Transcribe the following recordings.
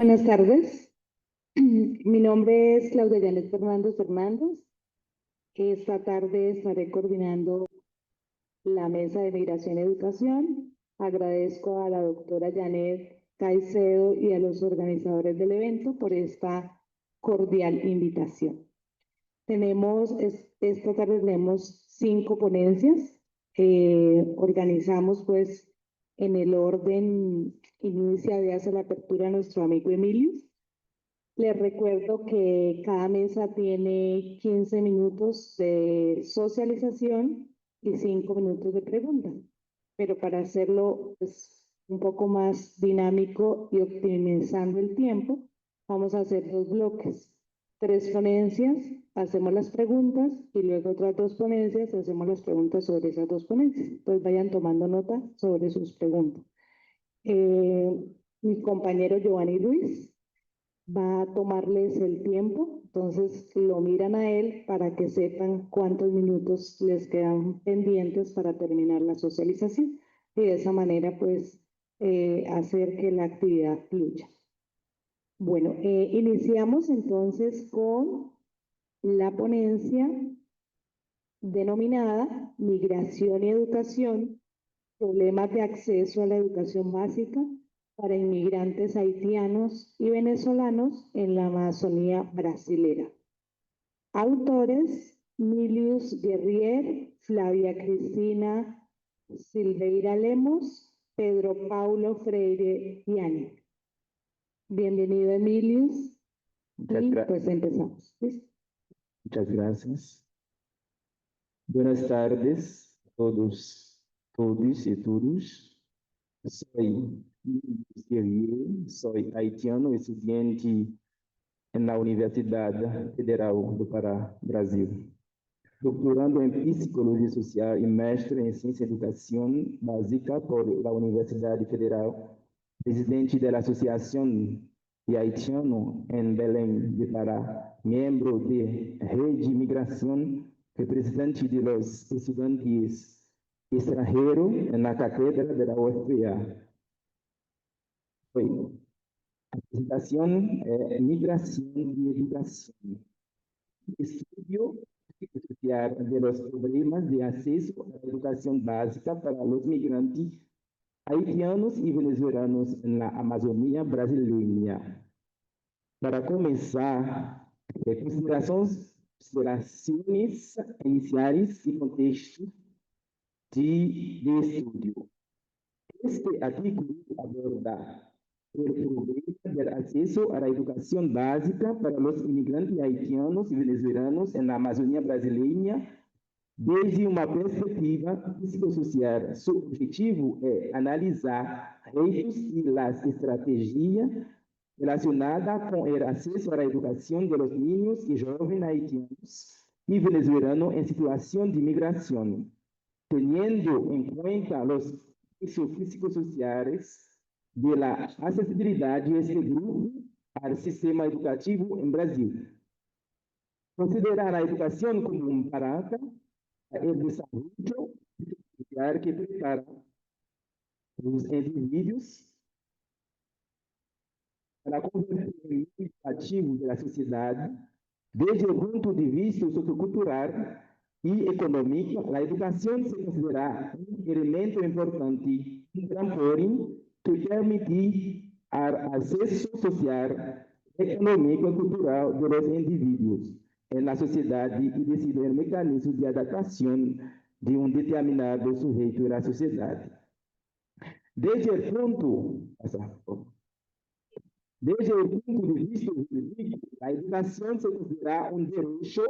Buenas tardes. Mi nombre es Claudia Janet Fernández. Esta tarde estaré coordinando la mesa de Migración y Educación. Agradezco a la doctora Janet Caicedo y a los organizadores del evento por esta cordial invitación. Esta tarde tenemos 5 ponencias. Organizamos pues en el orden, inicia de hacer la apertura nuestro amigo Emilio. Les recuerdo que cada mesa tiene 15 minutos de socialización y 5 minutos de pregunta. Pero para hacerlo pues, un poco más dinámico y optimizando el tiempo, vamos a hacer 2 bloques. 3 ponencias, hacemos las preguntas y luego otras 2 ponencias, hacemos las preguntas sobre esas 2 ponencias. Entonces vayan tomando nota sobre sus preguntas. Mi compañero Giovanni Luis va a tomarles el tiempo, entonces lo miran a él para que sepan cuántos minutos les quedan pendientes para terminar la socialización y de esa manera pues hacer que la actividad fluya. Bueno, iniciamos entonces con la ponencia denominada Migración y Educación, problemas de acceso a la educación básica para inmigrantes haitianos y venezolanos en la Amazonía brasilera. Autores: Milius Guerrier, Flavia Cristina Silveira Lemos, Pedro Paulo Freire Yani. Bienvenido, Emilius. Y pues empezamos. ¿Sí? Muchas gracias. Buenas tardes a todos y todos. Soy Luis Guerrier, soy haitiano, estudiante en la Universidad Federal do Pará, Brasil. Doctorando en Psicología Social y Mestre en Ciencia y Educación Básica por la Universidad Federal, presidente de la Asociación de Haitiano en Belém de Pará, miembro de Rede de Migración, representante de los estudiantes extranjeros en la cátedra de la UFPA. La presentación es Migración y Educación. Estudio social de los problemas de acceso a la educación básica para los migrantes haitianos y venezolanos en la Amazonía brasileña. Para comenzar, consideraciones iniciales y contexto de estudio. Este artículo aborda el problema del acceso a la educación básica para los inmigrantes haitianos y venezolanos en la Amazonía brasileña desde una perspectiva psicosocial. Su objetivo es analizar retos y las estrategias relacionadas con el acceso a la educación de los niños y jóvenes haitianos y venezolanos en situación de migración, teniendo en cuenta los beneficios psicosociales de la accesibilidad de este grupo al sistema educativo en Brasil. Considerar la educación como un parámetro el desarrollo social que prepara los individuos para convertir en ativo de la sociedad desde el punto de vista sociocultural y económico. La educación se considera un elemento importante, un trampolín que permite el acceso social, económico y cultural de los individuos en la sociedad y decidir mecanismos de adaptación de un determinado sujeto en la sociedad. Desde el punto de vista jurídico, la educación se considera un derecho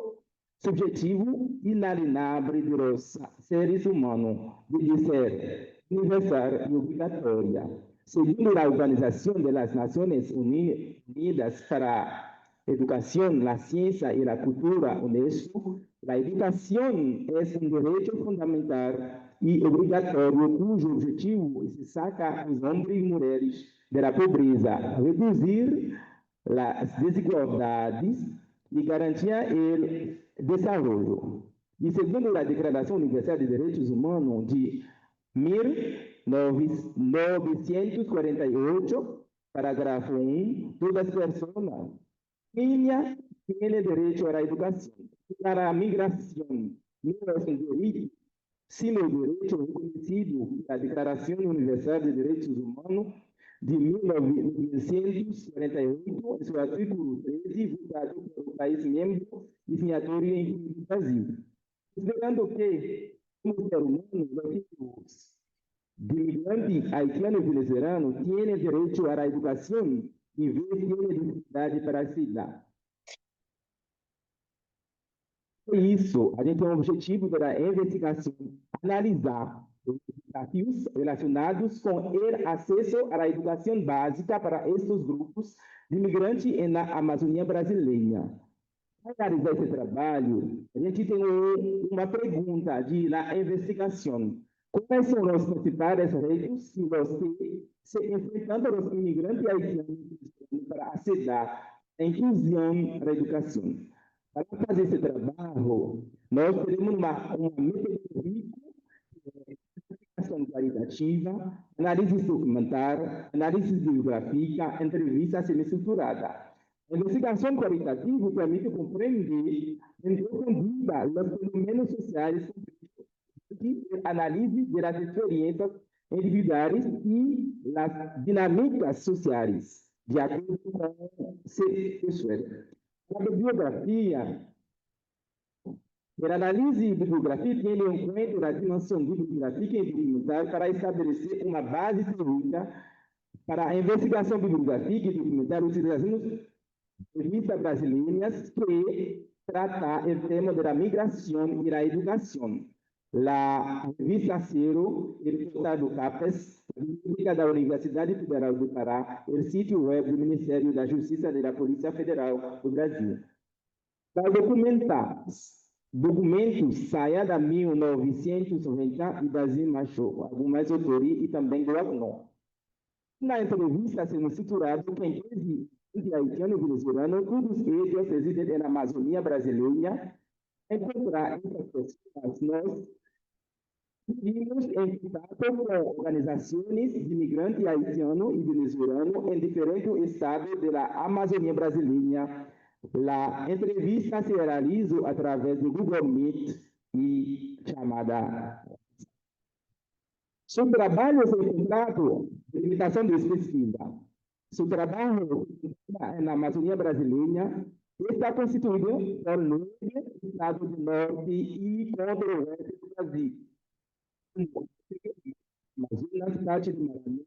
subjetivo inalienable de los seres humanos, de ser universal y obligatoria. Según la Organización de las Naciones Unidas para la Educación, la Ciencia y la Cultura, UNESCO, la educación es un derecho fundamental y obligatorio cuyo objetivo es sacar a los hombres y mujeres de la pobreza, reducir las desigualdades y garantir el desarrollo. Y según la Declaración Universal de Derechos Humanos de 1948, Parágrafo 1. Todas as pessoas têm direito à educação. Para a migração, não é um direito, sino direito reconhecido pela Declaração Universal de Direitos Humanos de 1948, em seu artigo 13, votado pelo país membro e signatário incluindo o Brasil. Considerando que, como ser humano, os imigrantes haitianos e venezuelanos têm direito à educação e têm dificuldade para estudar. Por isso, a gente tem o objetivo da investigação, analisar os desafios relacionados com o acesso à educação básica para estes grupos de imigrantes na Amazônia brasileira. Para analisar esse trabalho, a gente tem uma pergunta da investigação. Quais são os principais retos que você se enfrentando os imigrantes haitianos para acessar a inclusão na educação? Para fazer esse trabalho, nós temos uma metodologia de investigação qualitativa, análise documentar, análise biográfica, entrevista semi-estruturada. A investigação qualitativa permite compreender em profundidade os fenômenos sociais e análise das experiências individuais e das dinâmicas sociais, de acordo com o pessoal. A bibliografia, a análise bibliográfica tem em conta a dimensão bibliográfica e documental para estabelecer uma base teórica para a investigação bibliográfica e documental utilizando revistas brasileiras que trata o tema da migração e da educação. A revista Zero, editada do CAPES, Biblioteca da Universidade Federal do Pará, o sítio web do Ministério da Justiça e da Polícia Federal do Brasil. Para documentos saia da 1990 e Brasil Macho, algumas autores e também do Agnon. Na entrevista, sendo estruturado que em 13 haitianos e venezuelanos, todos eles residem na Amazônia brasileira, encontrar essas pessoas, nós vimos em contato com organizações de imigrantes haitianos e venezuelanos em diferentes estados da Amazônia brasileira. A entrevista se realiza através do Google Meet e chamada. Seu trabalho é encontrado de limitação de pesquisa. Seu trabalho na Amazônia brasileira está constituído por 9 estados do norte e contra o oeste do Brasil. Amazonas, Tati de Maranhão,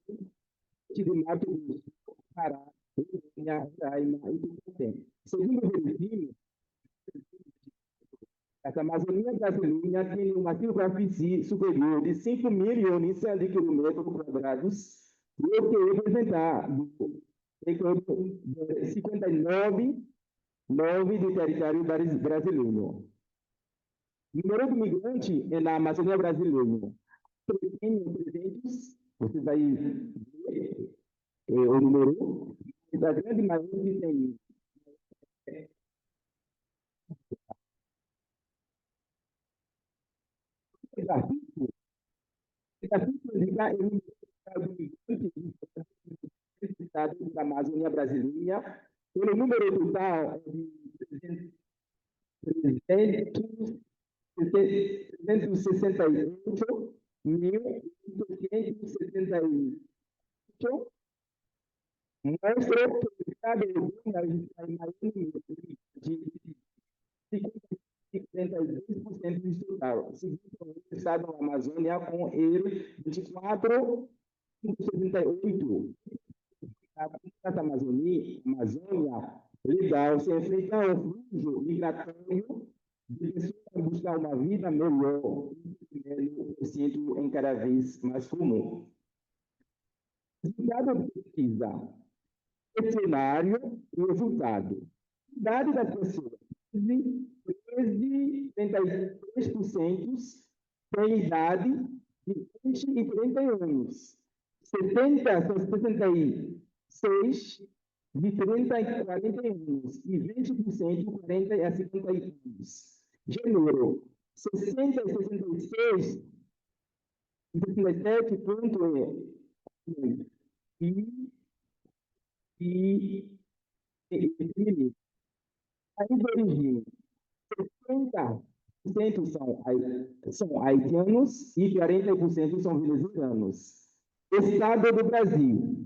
de Mato Grosso, Pará, Rondônia, Roraima e Tucumã. Segundo o regime, a Amazônia brasileira tem uma superfície superior de 5 milhões de quilômetros quadrados, o que representa 59,9% do território brasileiro. O número de migrantes na Amazônia brasileira, 300, você vai ver o número, da grande maioria tem desafio indicar o estado da Amazônia brasileira, pelo número total de 368.878, mostra que o estado de de 32% do total, segundo o estado da Amazônia com ele 24,78%. A Amazônia legal se enfrenta ao fluxo migratório de pessoas a buscar uma vida melhor, sendo em cada vez mais comum. Resultado da pesquisa, cenário e resultado. Dados das pessoas, 13,33% têm idade de 20 e 30 anos. 70 são 66 de 30 a 40 anos e 20% 40 a 50 anos. Gênero, 60 e 66 de 67,1 e e feminino. País de origem, 60% são haitianos e 40% são venezuelanos. Estado do Brasil.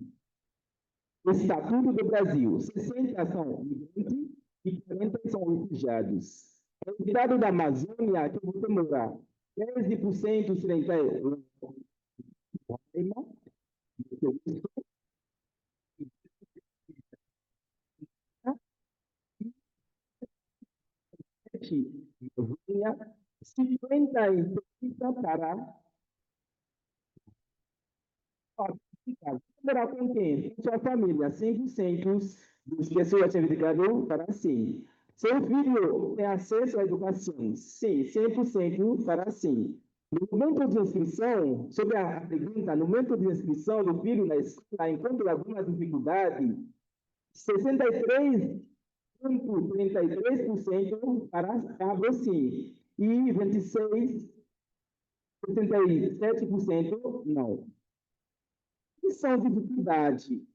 Estatuto do Brasil, 60 são imigrantes e 40 são refugiados. O estado da Amazônia, que você mora, 13% será Amazônia, 50% para morar com quem? Sua família, 100% das pessoas certificadas para sim. Seu filho tem acesso à educação? Sim, 100% para sim. No momento de inscrição, sobre a pergunta, no momento de inscrição do filho na escola, encontra alguma dificuldade, 63,33% para sim, e 67% não. Que são dificuldades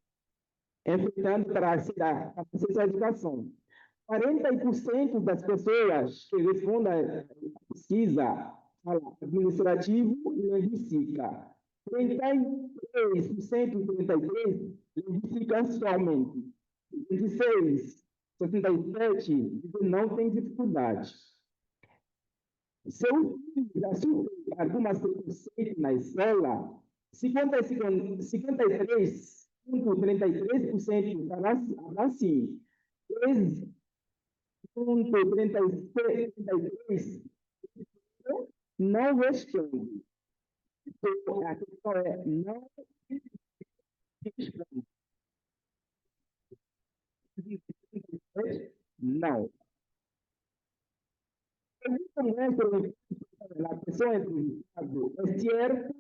enfrentando para acesso à educação? 40% das pessoas que respondem à pesquisa falam administrativo e linguística. 33%, linguística somente. 26, 77, não tem dificuldade. Seu filho já sofreu algumas preconceitos na escola, 53,33% fala assim, 3,33% não responde. Então, a questão é não responde. Não. A pessoa entrevistada é certo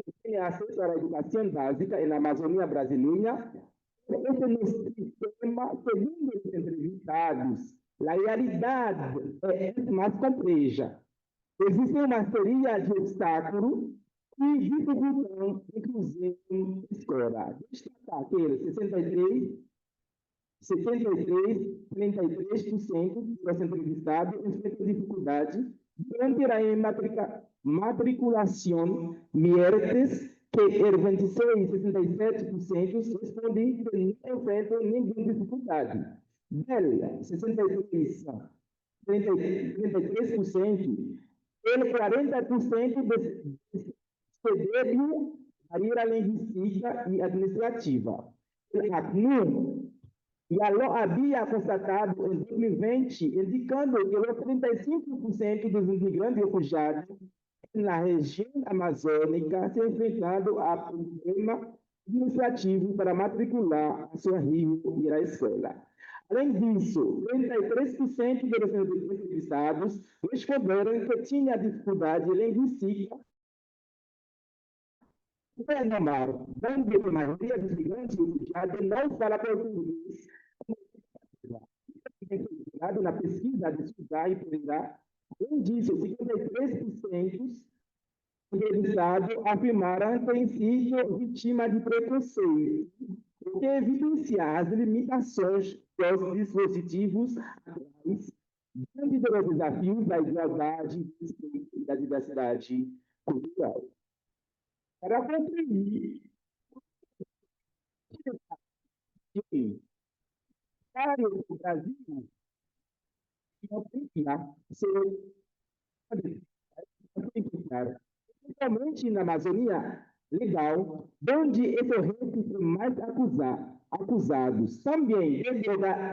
que tem acesso à educação básica na Amazônia brasileira. Esse no sistema, segundo os entrevistados, a realidade é mais complexa. Existe uma série de obstáculos que dificultam, inclusive, a escola. Destacar que 33% dos entrevistados enfrentam dificuldade durante a matriculação, miércoles, que 26,67% respondem que não enfrentam nenhuma dificuldade. Del 33%, ele 40% cederam a área linguística e administrativa. A ACNUR havia constatado em 2020, indicando que os 35% dos imigrantes refugiados na região amazônica se enfrentando a problema administrativo para matricular a sua filha e ir à escola. Além disso, 33% dos entrevistados responderam que tinha dificuldade linguística normal, onde a maioria dos migrantes refugiados não fala português. Na pesquisa de estudar e poderá, além disso, 53% entrevistados afirmaram ter sido vítima de preconceito, o que evidencia as limitações dos dispositivos atuais diante dos desafios da igualdade e da diversidade cultural. Para concluir, para o Brasil, principalmente na Amazônia Legal, onde esses reis são mais acusados. Também deve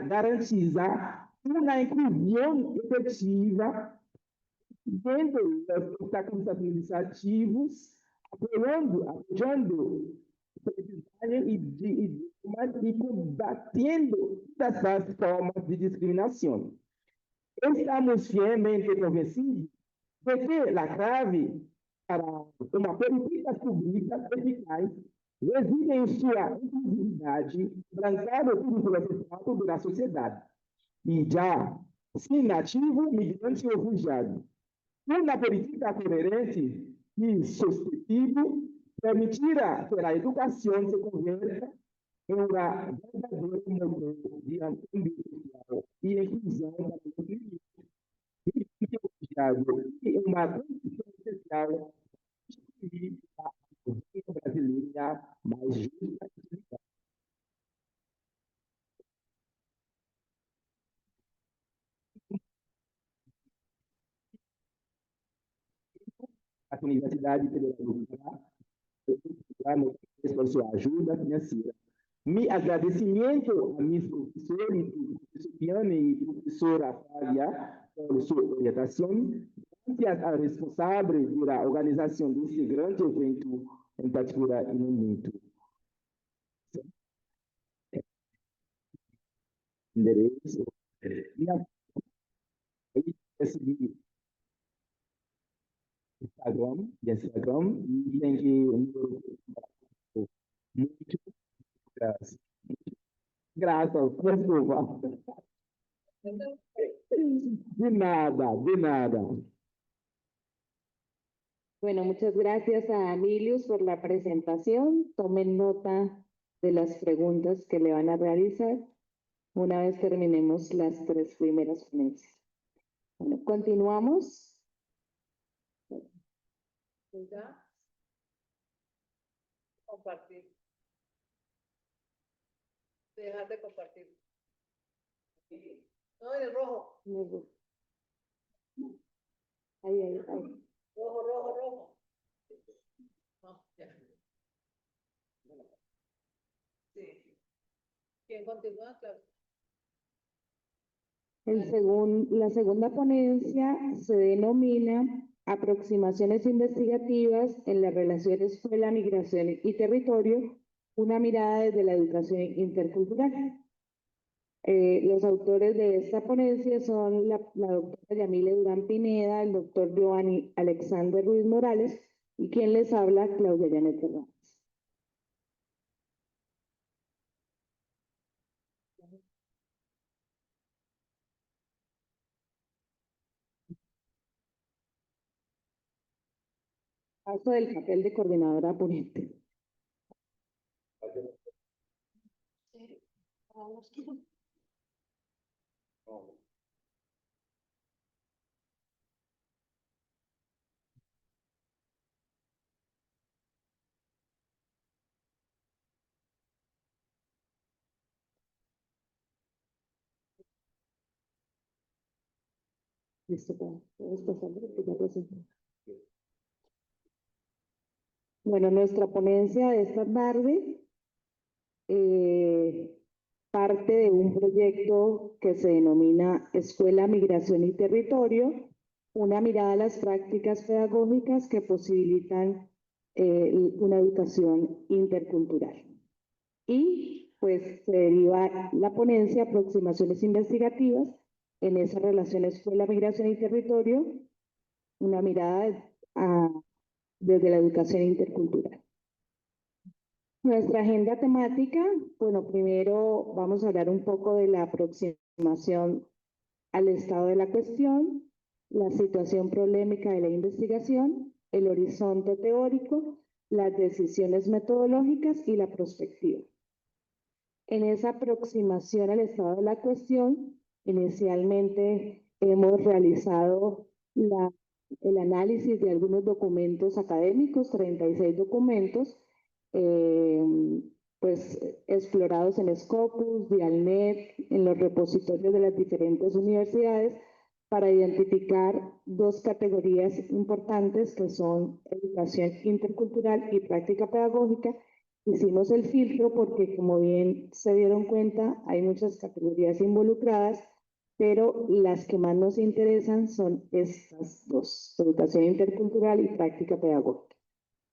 garantizar uma inclusão efetiva dentro dos obstáculos administrativos, apoiando e combatendo todas as formas de discriminação. Estamos fielmente convencidos de que a chave para uma política pública eficaz reside em sua inclusividade, trancada tudo pelo resultado da sociedade. E já, sim, nativo, migrante ou refugiado. Uma política coerente e sustentável permitirá que a educação se convierta em uma verdadeira motor de cambio social e inclusão para os indivíduos, e uma condição essencial de a política brasileira mais justa e equilibrada. A Universidade Federal do Pará por sua ajuda financeira. Mi agradecimento a mis professores, professor Piane e professora Fábia, por sua orientação. Graças ao responsável da organização desse grande evento, em particular e no momento. Endereço. Minha recebi Instagram, e tem que muito graças. Graças, desculpa. De nada, de nada. Bueno, muchas gracias a Emilius por la presentación. Tomen nota de las preguntas que le van a realizar una vez terminemos las 3 primeras ponencias. Bueno, continuamos. ¿Ya? Compartir. Dejar de compartir. No, en el rojo. Ahí. Rojo. No, ya. Sí. ¿Quién continúa? Claro. La segunda ponencia se denomina Aproximaciones investigativas en las relaciones escuela, migración y territorio, una mirada desde la educación intercultural. Los autores de esta ponencia son la doctora Yamile Durán Pineda, el doctor Giovanni Alexander Ruiz Morales y quien les habla, Claudia Janet Hernández. Paso del papel de coordinadora ponente. Listo, puedes pasar, ya presenté. Bueno, nuestra ponencia de esta tarde parte de un proyecto que se denomina Escuela, Migración y Territorio, una mirada a las prácticas pedagógicas que posibilitan una educación intercultural. Y pues se deriva la ponencia Aproximaciones investigativas en esa relación escuela, migración y territorio, una mirada desde la educación intercultural. Nuestra agenda temática, bueno, primero vamos a hablar un poco de la aproximación al estado de la cuestión, la situación problemática de la investigación, el horizonte teórico, las decisiones metodológicas y la perspectiva. En esa aproximación al estado de la cuestión, inicialmente hemos realizado el análisis de algunos documentos académicos, 36 documentos, pues explorados en Scopus, Dialnet, en los repositorios de las diferentes universidades, para identificar 2 categorías importantes que son educación intercultural y práctica pedagógica. Hicimos el filtro porque, como bien se dieron cuenta, hay muchas categorías involucradas, pero las que más nos interesan son estas 2, educación intercultural y práctica pedagógica.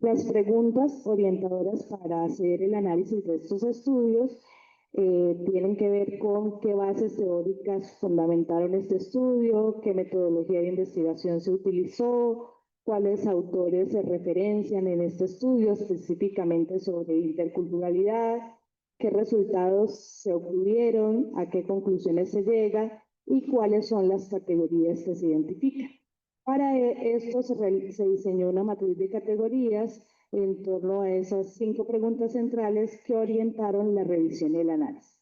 Las preguntas orientadoras para hacer el análisis de estos estudios tienen que ver con qué bases teóricas fundamentaron este estudio, qué metodología de investigación se utilizó, cuáles autores se referencian en este estudio específicamente sobre interculturalidad, qué resultados se obtuvieron, a qué conclusiones se llega y cuáles son las categorías que se identifican. Para esto se diseñó una matriz de categorías en torno a esas 5 preguntas centrales que orientaron la revisión y el análisis.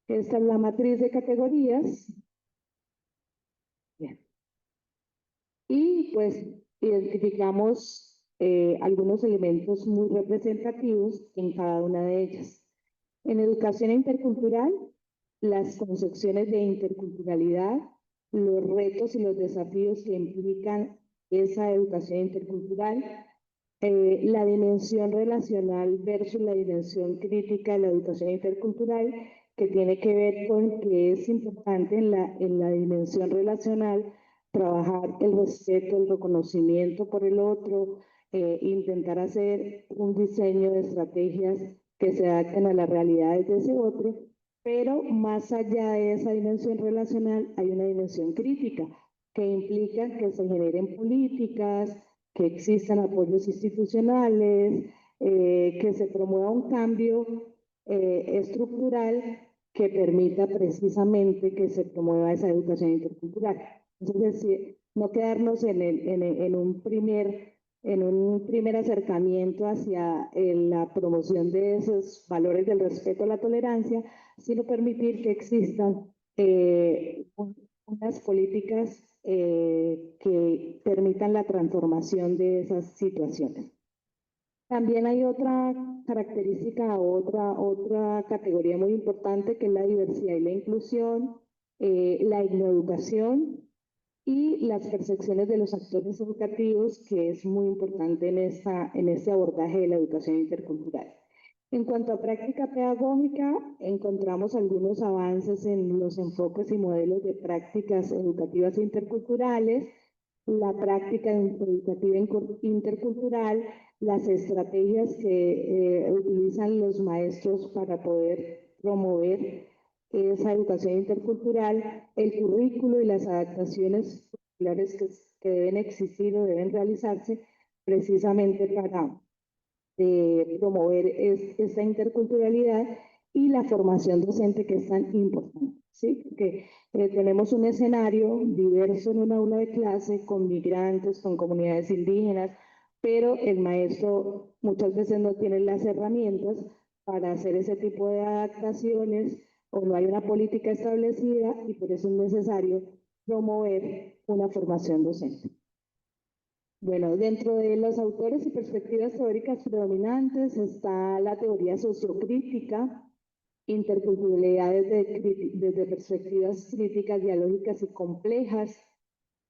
Esta es la matriz de categorías. Bien. Y pues identificamos algunos elementos muy representativos en cada una de ellas. En educación intercultural, las concepciones de interculturalidad, los retos y los desafíos que implican esa educación intercultural, la dimensión relacional versus la dimensión crítica de la educación intercultural, que tiene que ver con que es importante en la dimensión relacional trabajar el respeto, el reconocimiento por el otro, intentar hacer un diseño de estrategias que se adapten a las realidades de ese otro, pero más allá de esa dimensión relacional hay una dimensión crítica que implica que se generen políticas, que existan apoyos institucionales, que se promueva un cambio estructural que permita precisamente que se promueva esa educación intercultural. Entonces, no quedarnos en un primer acercamiento hacia la promoción de esos valores del respeto a la tolerancia, sino permitir que existan unas políticas que permitan la transformación de esas situaciones. También hay otra característica, otra categoría muy importante, que es la diversidad y la inclusión, la etnoeducación y las percepciones de los actores educativos, que es muy importante en este abordaje de la educación intercultural. En cuanto a práctica pedagógica, encontramos algunos avances en los enfoques y modelos de prácticas educativas interculturales, la práctica educativa intercultural, las estrategias que utilizan los maestros para poder promover esa educación intercultural, el currículo y las adaptaciones curriculares que deben existir o deben realizarse precisamente para promover esta interculturalidad, y la formación docente, que es tan importante, ¿sí? Porque tenemos un escenario diverso en un aula de clase con migrantes, con comunidades indígenas, pero el maestro muchas veces no tiene las herramientas para hacer ese tipo de adaptaciones, o no hay una política establecida, y por eso es necesario promover una formación docente. Bueno, dentro de los autores y perspectivas teóricas predominantes está la teoría sociocrítica, interculturalidad desde perspectivas críticas, dialógicas y complejas.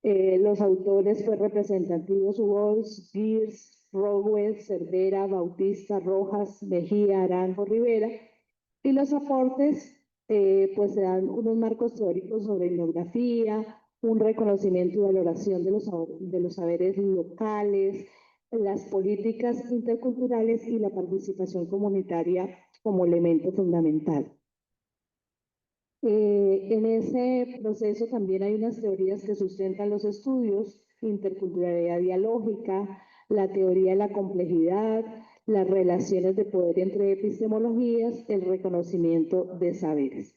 Los autores pues representativos: Walsh, Gears, Rowell, Cervera, Bautista, Rojas, Mejía, Arango, Rivera. Y los aportes pues se dan unos marcos teóricos sobre etnografía, un reconocimiento y valoración de los saberes locales, las políticas interculturales y la participación comunitaria como elemento fundamental. En ese proceso también hay unas teorías que sustentan los estudios: interculturalidad dialógica, la teoría de la complejidad, las relaciones de poder entre epistemologías, el reconocimiento de saberes.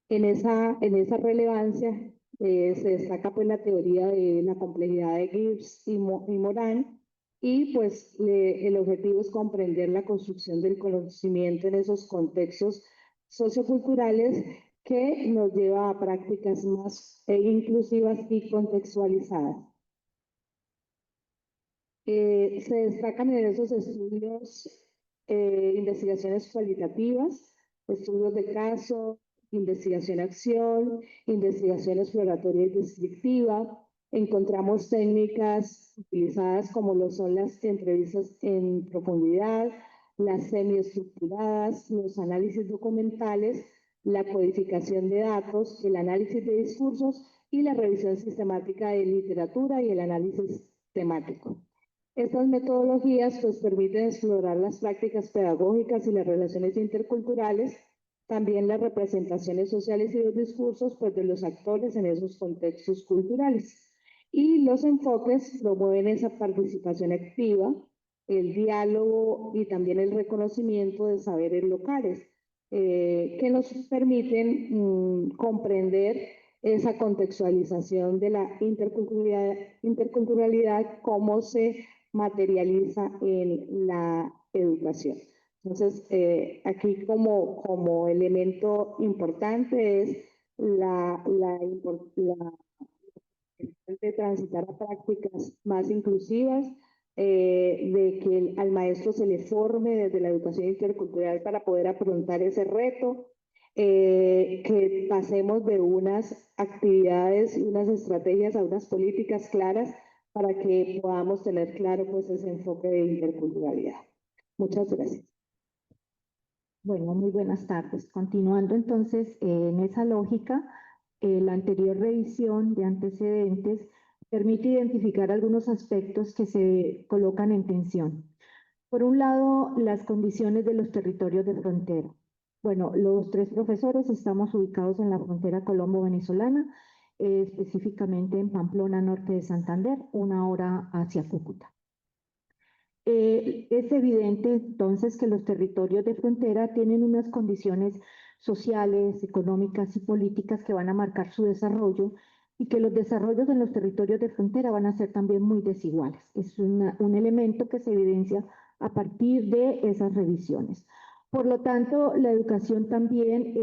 En esa relevancia se destaca pues la teoría de la complejidad de Gibbs y Moran, y pues el objetivo es comprender la construcción del conocimiento en esos contextos socioculturales, que nos lleva a prácticas más inclusivas y contextualizadas. Se destacan en esos estudios investigaciones cualitativas, estudios de caso, investigación-acción, investigación exploratoria y descriptiva. Encontramos técnicas utilizadas como lo son las entrevistas en profundidad, las semiestructuradas, los análisis documentales, la codificación de datos, el análisis de discursos y la revisión sistemática de literatura y el análisis temático. Estas metodologías pues permiten explorar las prácticas pedagógicas y las relaciones interculturales, también las representaciones sociales y los discursos pues de los actores en esos contextos culturales. Y los enfoques promueven esa participación activa, el diálogo y también el reconocimiento de saberes locales, que nos permiten comprender esa contextualización de la interculturalidad, cómo se materializa en la educación. Entonces, aquí como elemento importante es la de transitar a prácticas más inclusivas, de que al maestro se le forme desde la educación intercultural para poder afrontar ese reto, que pasemos de unas actividades y unas estrategias a unas políticas claras para que podamos tener claro pues ese enfoque de interculturalidad. Muchas gracias. Bueno, muy buenas tardes. Continuando entonces en esa lógica, la anterior revisión de antecedentes permite identificar algunos aspectos que se colocan en tensión. Por un lado, las condiciones de los territorios de frontera. Bueno, los tres profesores estamos ubicados en la frontera colombo-venezolana, específicamente en Pamplona, norte de Santander, 1 hora hacia Cúcuta. Es evidente entonces que los territorios de frontera tienen unas condiciones sociales, económicas y políticas que van a marcar su desarrollo y que los desarrollos en los territorios de frontera van a ser también muy desiguales. Es un elemento que se evidencia a partir de esas revisiones. Por lo tanto, la educación también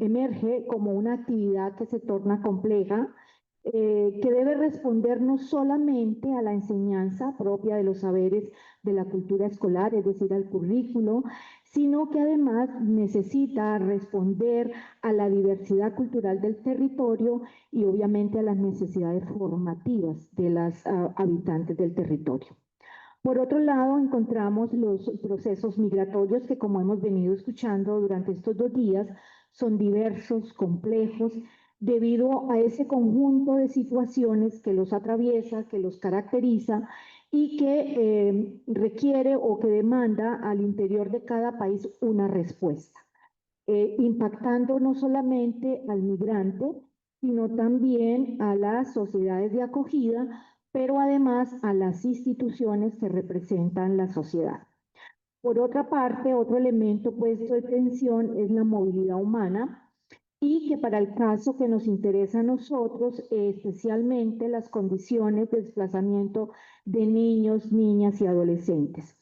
emerge como una actividad que se torna compleja, que debe responder no solamente a la enseñanza propia de los saberes de la cultura escolar, es decir, al currículo, sino que además necesita responder a la diversidad cultural del territorio y obviamente a las necesidades formativas de las habitantes del territorio. Por otro lado, encontramos los procesos migratorios que, como hemos venido escuchando durante estos 2 días, son diversos, complejos, debido a ese conjunto de situaciones que los atraviesa, que los caracteriza y que requiere o que demanda al interior de cada país una respuesta, impactando no solamente al migrante, sino también a las sociedades de acogida, pero además a las instituciones que representan la sociedad. Por otra parte, otro elemento puesto de tensión es la movilidad humana, y que para el caso que nos interesa a nosotros, especialmente las condiciones de desplazamiento de niños, niñas y adolescentes,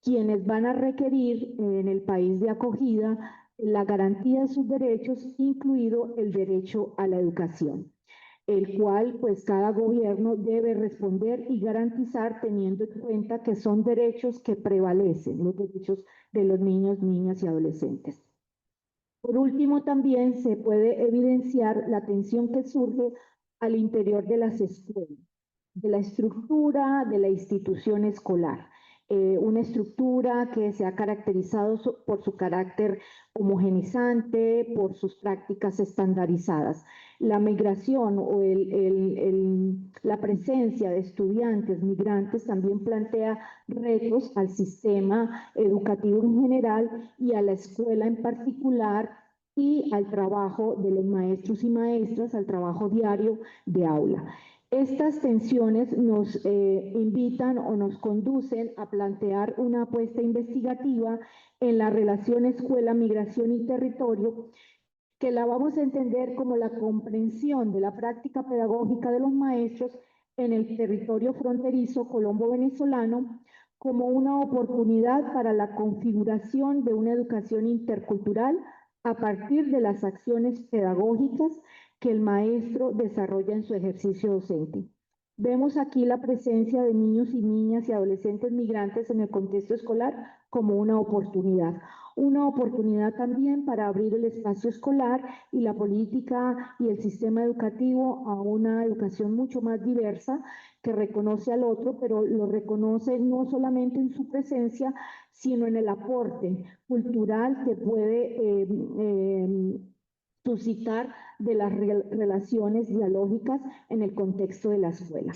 quienes van a requerir en el país de acogida la garantía de sus derechos, incluido el derecho a la educación, el cual pues cada gobierno debe responder y garantizar teniendo en cuenta que son derechos que prevalecen, los derechos de los niños, niñas y adolescentes. Por último, también se puede evidenciar la tensión que surge al interior de las escuelas, de la estructura de la institución escolar. Una estructura que se ha caracterizado por su carácter homogenizante, por sus prácticas estandarizadas. La migración o la presencia de estudiantes migrantes también plantea retos al sistema educativo en general y a la escuela en particular, y al trabajo de los maestros y maestras, al trabajo diario de aula. Estas tensiones nos invitan o nos conducen a plantear una apuesta investigativa en la relación escuela, migración y territorio, que la vamos a entender como la comprensión de la práctica pedagógica de los maestros en el territorio fronterizo colombo-venezolano como una oportunidad para la configuración de una educación intercultural a partir de las acciones pedagógicas que el maestro desarrolla en su ejercicio docente. Vemos aquí la presencia de niños y niñas y adolescentes migrantes en el contexto escolar como una oportunidad también para abrir el espacio escolar y la política y el sistema educativo a una educación mucho más diversa que reconoce al otro, pero lo reconoce no solamente en su presencia, sino en el aporte cultural que puede suscitar de las relaciones dialógicas en el contexto de la escuela.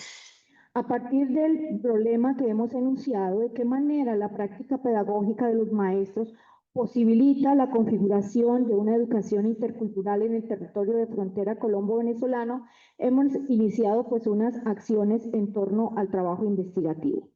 A partir del problema que hemos enunciado, de qué manera la práctica pedagógica de los maestros posibilita la configuración de una educación intercultural en el territorio de frontera colombo-venezolano, hemos iniciado pues unas acciones en torno al trabajo investigativo.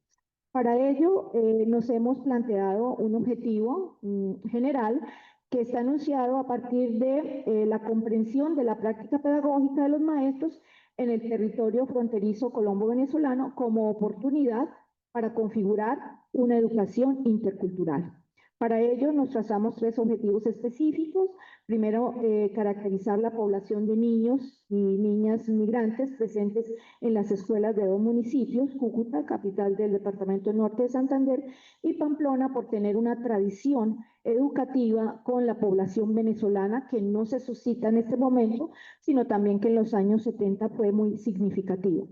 Para ello, nos hemos planteado un objetivo general que está anunciado a partir de la comprensión de la práctica pedagógica de los maestros en el territorio fronterizo colombo-venezolano como oportunidad para configurar una educación intercultural. Para ello nos trazamos 3 objetivos específicos. Primero, caracterizar la población de niños y niñas migrantes presentes en las escuelas de 2 municipios, Cúcuta, capital del departamento norte de Santander, y Pamplona, por tener una tradición educativa con la población venezolana que no se suscita en este momento, sino también que en los años 70 fue muy significativa.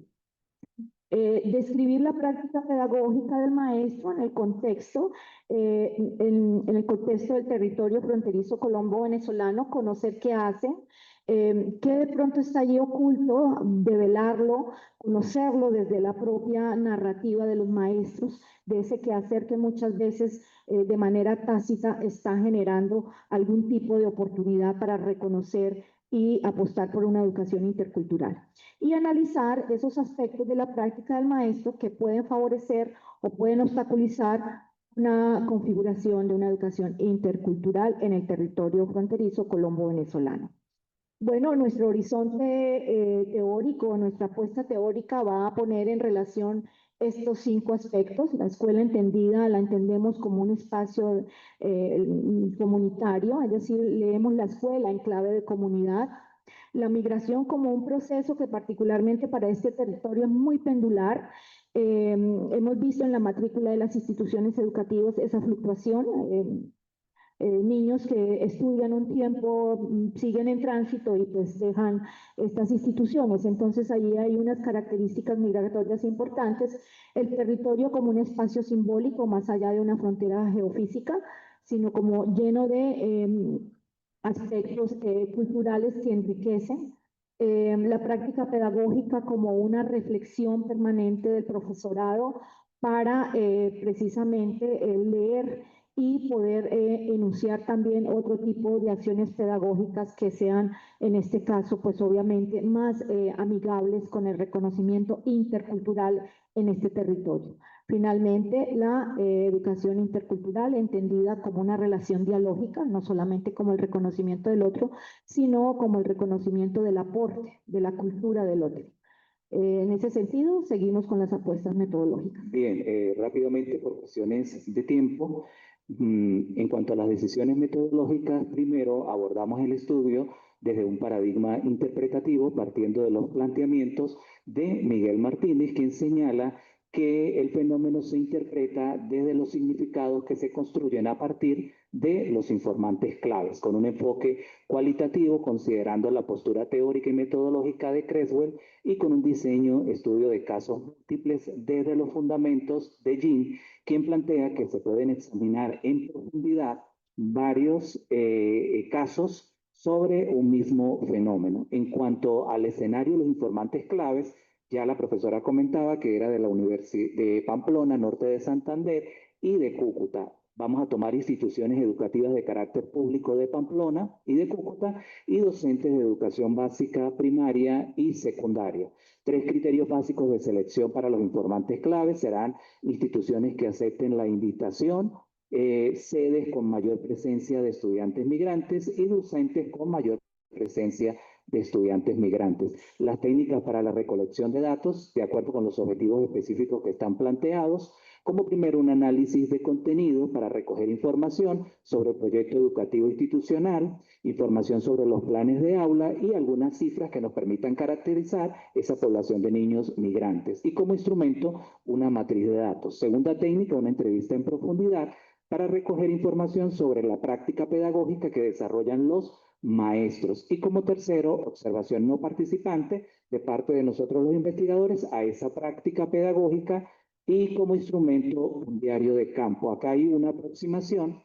Describir la práctica pedagógica del maestro en el contexto, en el contexto del territorio fronterizo colombo-venezolano, conocer qué hacen, qué de pronto está allí oculto, develarlo, conocerlo desde la propia narrativa de los maestros, de ese quehacer que muchas veces de manera tácita está generando algún tipo de oportunidad para reconocer y apostar por una educación intercultural. Y analizar esos aspectos de la práctica del maestro que pueden favorecer o pueden obstaculizar una configuración de una educación intercultural en el territorio fronterizo colombo-venezolano. Bueno, nuestro horizonte teórico, nuestra apuesta teórica va a poner en relación estos 5 aspectos. La escuela entendida la entendemos como un espacio comunitario, es decir, leemos la escuela en clave de comunidad. La migración como un proceso que particularmente para este territorio es muy pendular. Hemos visto en la matrícula de las instituciones educativas esa fluctuación. Niños que estudian un tiempo, siguen en tránsito y pues dejan estas instituciones. Entonces ahí hay unas características migratorias importantes. El territorio como un espacio simbólico más allá de una frontera geofísica, sino como lleno de aspectos culturales que enriquecen. La práctica pedagógica como una reflexión permanente del profesorado para precisamente leer y poder enunciar también otro tipo de acciones pedagógicas que sean, en este caso, pues obviamente más amigables con el reconocimiento intercultural en este territorio. Finalmente, la educación intercultural entendida como una relación dialógica, no solamente como el reconocimiento del otro, sino como el reconocimiento del aporte de la cultura del otro. En ese sentido, seguimos con las apuestas metodológicas. Bien, rápidamente por cuestiones de tiempo. En cuanto a las decisiones metodológicas, primero abordamos el estudio desde un paradigma interpretativo partiendo de los planteamientos de Miguel Martínez, quien señala que el fenómeno se interpreta desde los significados que se construyen a partir de los informantes claves, con un enfoque cualitativo considerando la postura teórica y metodológica de Creswell y con un diseño, estudio de casos múltiples desde los fundamentos de Jean, quien plantea que se pueden examinar en profundidad varios casos sobre un mismo fenómeno. En cuanto al escenario de los informantes claves, ya la profesora comentaba que era de la Universidad de Pamplona, norte de Santander, y de Cúcuta. Vamos a tomar instituciones educativas de carácter público de Pamplona y de Cúcuta y docentes de educación básica, primaria y secundaria. 3 criterios básicos de selección para los informantes claves serán instituciones que acepten la invitación, sedes con mayor presencia de estudiantes migrantes y docentes con mayor presencia de estudiantes migrantes. Las técnicas para la recolección de datos, de acuerdo con los objetivos específicos que están planteados, como primero un análisis de contenido para recoger información sobre el proyecto educativo institucional, información sobre los planes de aula y algunas cifras que nos permitan caracterizar esa población de niños migrantes. Y como instrumento, una matriz de datos. Segunda técnica, una entrevista en profundidad para recoger información sobre la práctica pedagógica que desarrollan los maestros. Y como tercero, observación no participante de parte de nosotros los investigadores a esa práctica pedagógica y como instrumento un diario de campo. Acá hay una aproximación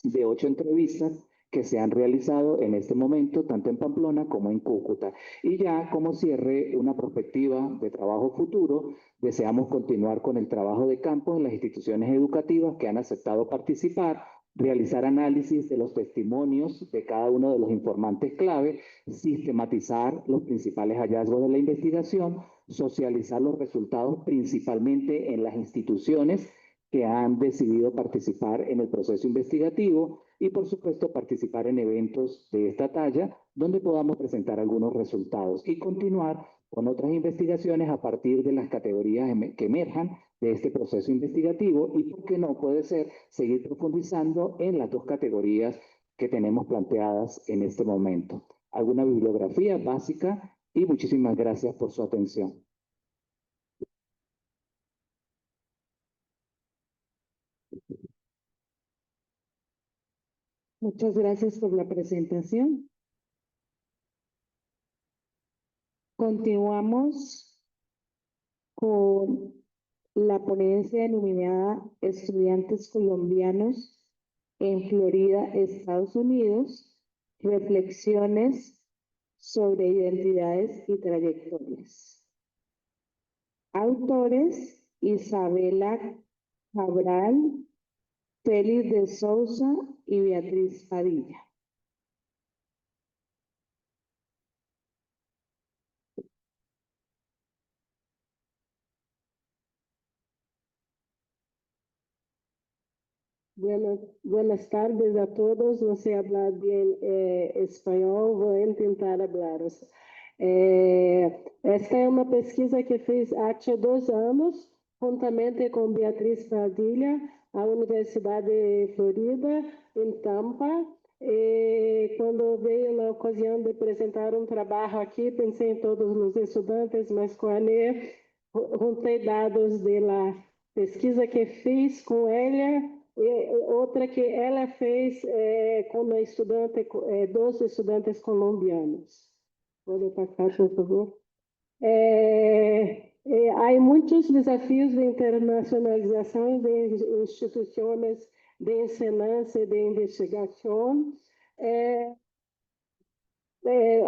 de 8 entrevistas que se han realizado en este momento, tanto en Pamplona como en Cúcuta. Y ya como cierre, una perspectiva de trabajo futuro, deseamos continuar con el trabajo de campo en las instituciones educativas que han aceptado participar, realizar análisis de los testimonios de cada uno de los informantes clave, sistematizar los principales hallazgos de la investigación, socializar los resultados principalmente en las instituciones que han decidido participar en el proceso investigativo y, por supuesto, participar en eventos de esta talla donde podamos presentar algunos resultados y continuar con otras investigaciones a partir de las categorías que emerjan de este proceso investigativo y, ¿por qué no? Puede ser seguir profundizando en las dos categorías que tenemos planteadas en este momento. Alguna bibliografía básica y muchísimas gracias por su atención. Muchas gracias por la presentación. Continuamos con la ponencia denominada Estudiantes colombianos en Florida, Estados Unidos, reflexiones sobre identidades y trayectorias. Autores: Isabela Cabral, Félix de Sousa y Beatriz Padilla. Buenas tardes a todos. No sé hablar bien espanhol, vou tentar hablaros. Esta é uma pesquisa que fiz há 2 anos, juntamente com Beatriz Padilha, à Universidade de Florida, em Tampa. Quando veio a ocasião de apresentar um trabalho aqui, pensei em todos os estudantes, mas com a NE, juntei dados da pesquisa que fiz com ela, e outra que ela fez com uma estudante, 2 estudantes colombianos. Pode passar, por favor. Há muitos desafios de internacionalização de instituições de ensinança e de investigação.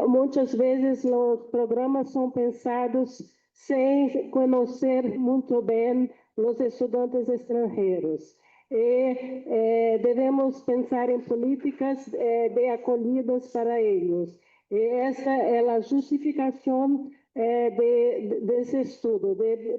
Muitas vezes os programas são pensados sem conhecer muito bem os estudantes estrangeiros. Devemos pensar em políticas de acolhidas para eles. Essa é a justificação desse estudo, de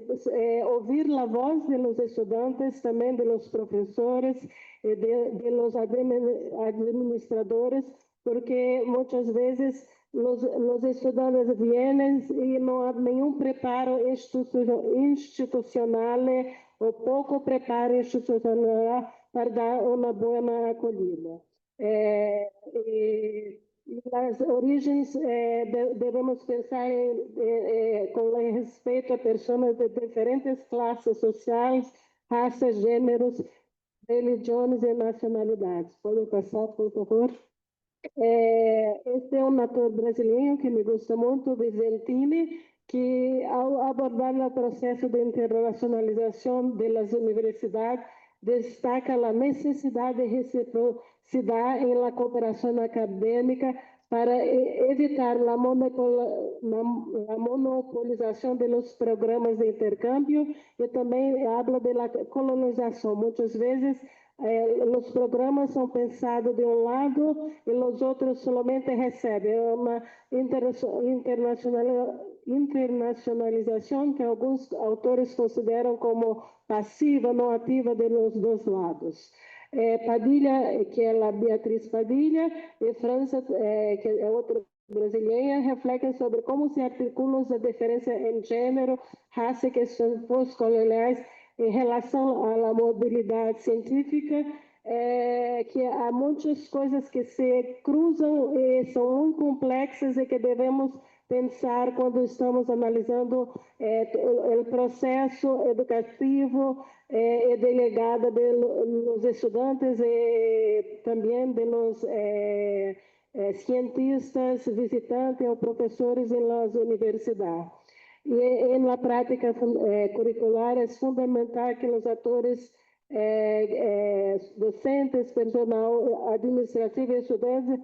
ouvir a voz dos estudantes, também dos professores e dos administradores, porque muitas vezes os estudantes vêm e não há nenhum preparo institucional ou pouco preparo institucional para dar uma boa acolhida. As origens, devemos pensar com respeito a pessoas de diferentes classes sociais, raças, gêneros, religiões e nacionalidades. Pode passar, por favor? Este é um ator brasileiro que me gusta muito, Vicentini, que ao abordar o processo de internacionalização das universidades, destaca a necessidade de reciprocidade em la cooperação acadêmica para evitar a monopolização dos programas de intercâmbio, e também habla da colonização. Muitas vezes os programas são pensados de um lado e os outros somente recebem. É uma internacionalização que alguns autores consideram como passiva, não ativa dos 2 lados. Padilha, que é a Beatriz Padilha, e França, que é outra brasileira, refletem sobre como se articulam as diferenças em gênero, raça e questões pós-coloniais em relação à mobilidade científica, que há muitas coisas que se cruzam e são muito complexas e que devemos pensar quando estamos analisando o processo educativo e delegado dos estudantes e também dos cientistas, visitantes ou professores nas universidades. E na prática curricular é fundamental que os atores docentes, personal administrativo e estudantes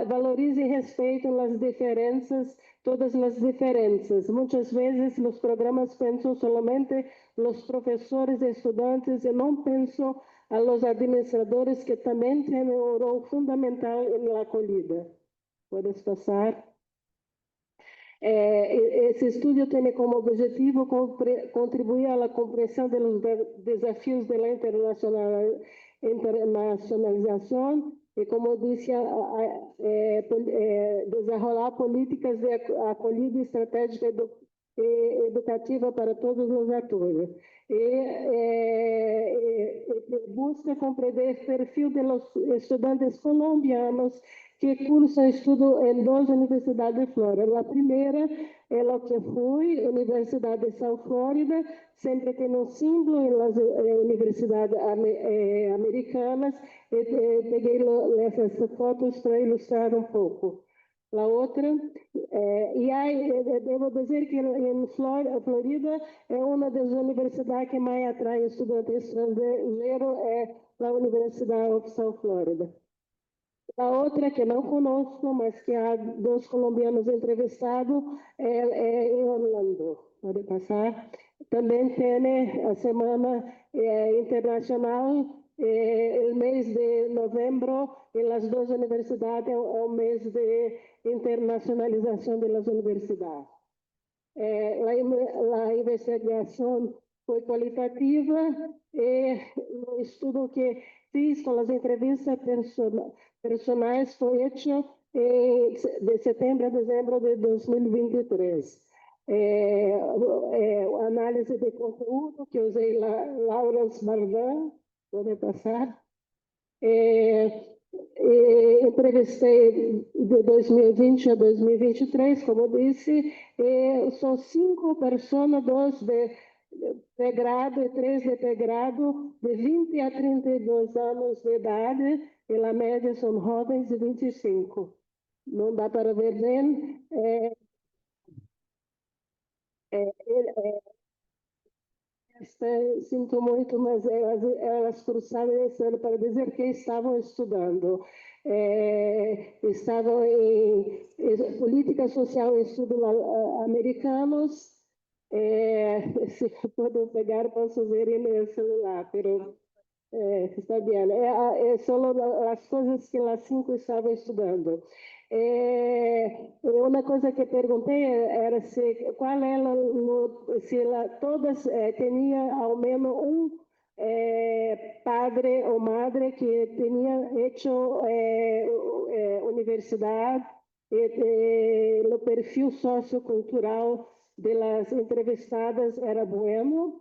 valorizem e respeitem as diferenças, todas as diferenças. Muitas vezes os programas pensam somente os professores e estudantes e não pensam aos administradores, que também têm um rol fundamental na acolhida. Podes passar? Esse estudo tem como objetivo contribuir à compreensão dos desafios da internacionalização e, como disse, desenrolar políticas de acolhida estratégica educativa para todos os atores. Busca compreender o perfil dos estudantes colombianos que cursam estudo em duas universidades de Flórida. A primeira é a que fui, Universidade de South Florida, sempre tem um símbolo nas universidades americanas. Peguei essas fotos para ilustrar um pouco. A outra, devo dizer que em Florida é uma das universidades que mais atrai estudantes estrangeiros, é a Universidade of South Florida. A outra que não conosco, mas que há dois colombianos entrevistados, é em Orlando. Pode passar. Também tem a Semana Internacional, o mês de novembro, em as duas universidades, é o mês de internacionalização das universidades. A investigação foi qualitativa e o estudo que fiz com as entrevistas personais foi feito de setembro a dezembro de 2023. Análise de conteúdo que usei Laurence Mardan, pode passar. Entrevistei de 2020 a 2023, como disse, são 5 pessoas, 2 de pré-grado e 3 de pré-grado, de 20 a 32 anos de idade, e a média são jovens de 25. Não dá para ver bem. Sinto muito, mas elas cruzaram esse ano para dizer que estavam estudando. Estavam em política social e estudos americanos. Se puedo pegar, posso ver em meu celular, pero está bem. São as coisas que as 5 estavam estudando. Uma coisa que perguntei era qual era, se todas tinham ao menos um padre ou madre que tinha hecho universidade, o perfil sociocultural das entrevistadas era bueno.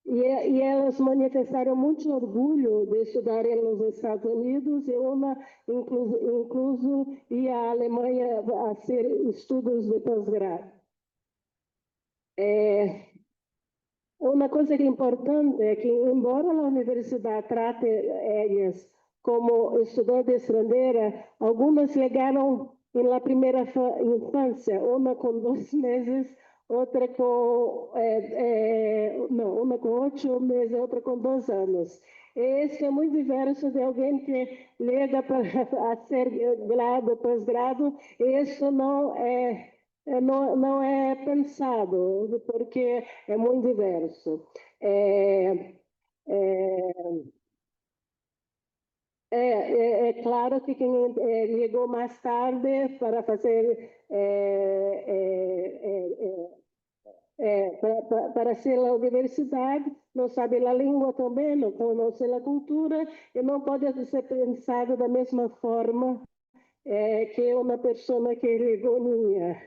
E elas manifestaram muito orgulho de estudar nos Estados Unidos, e uma, incluso, ia à Alemanha a fazer estudos de pós-grado. Uma coisa que é importante é que, embora a universidade trate elas como estudantes estrangeiras, algumas chegaram na primeira infância, uma com 2 meses, outra com uma com 8 meses, outra com 2 anos. Isso é muito diverso de alguém que chega a ser grado, pós-grado. Isso não é pensado, porque é muito diverso. É claro que quem chegou mais tarde para fazer para ser a universidade, não sabe a língua também, não conhece a cultura, e não pode ser pensado da mesma forma que uma pessoa que chegou minha.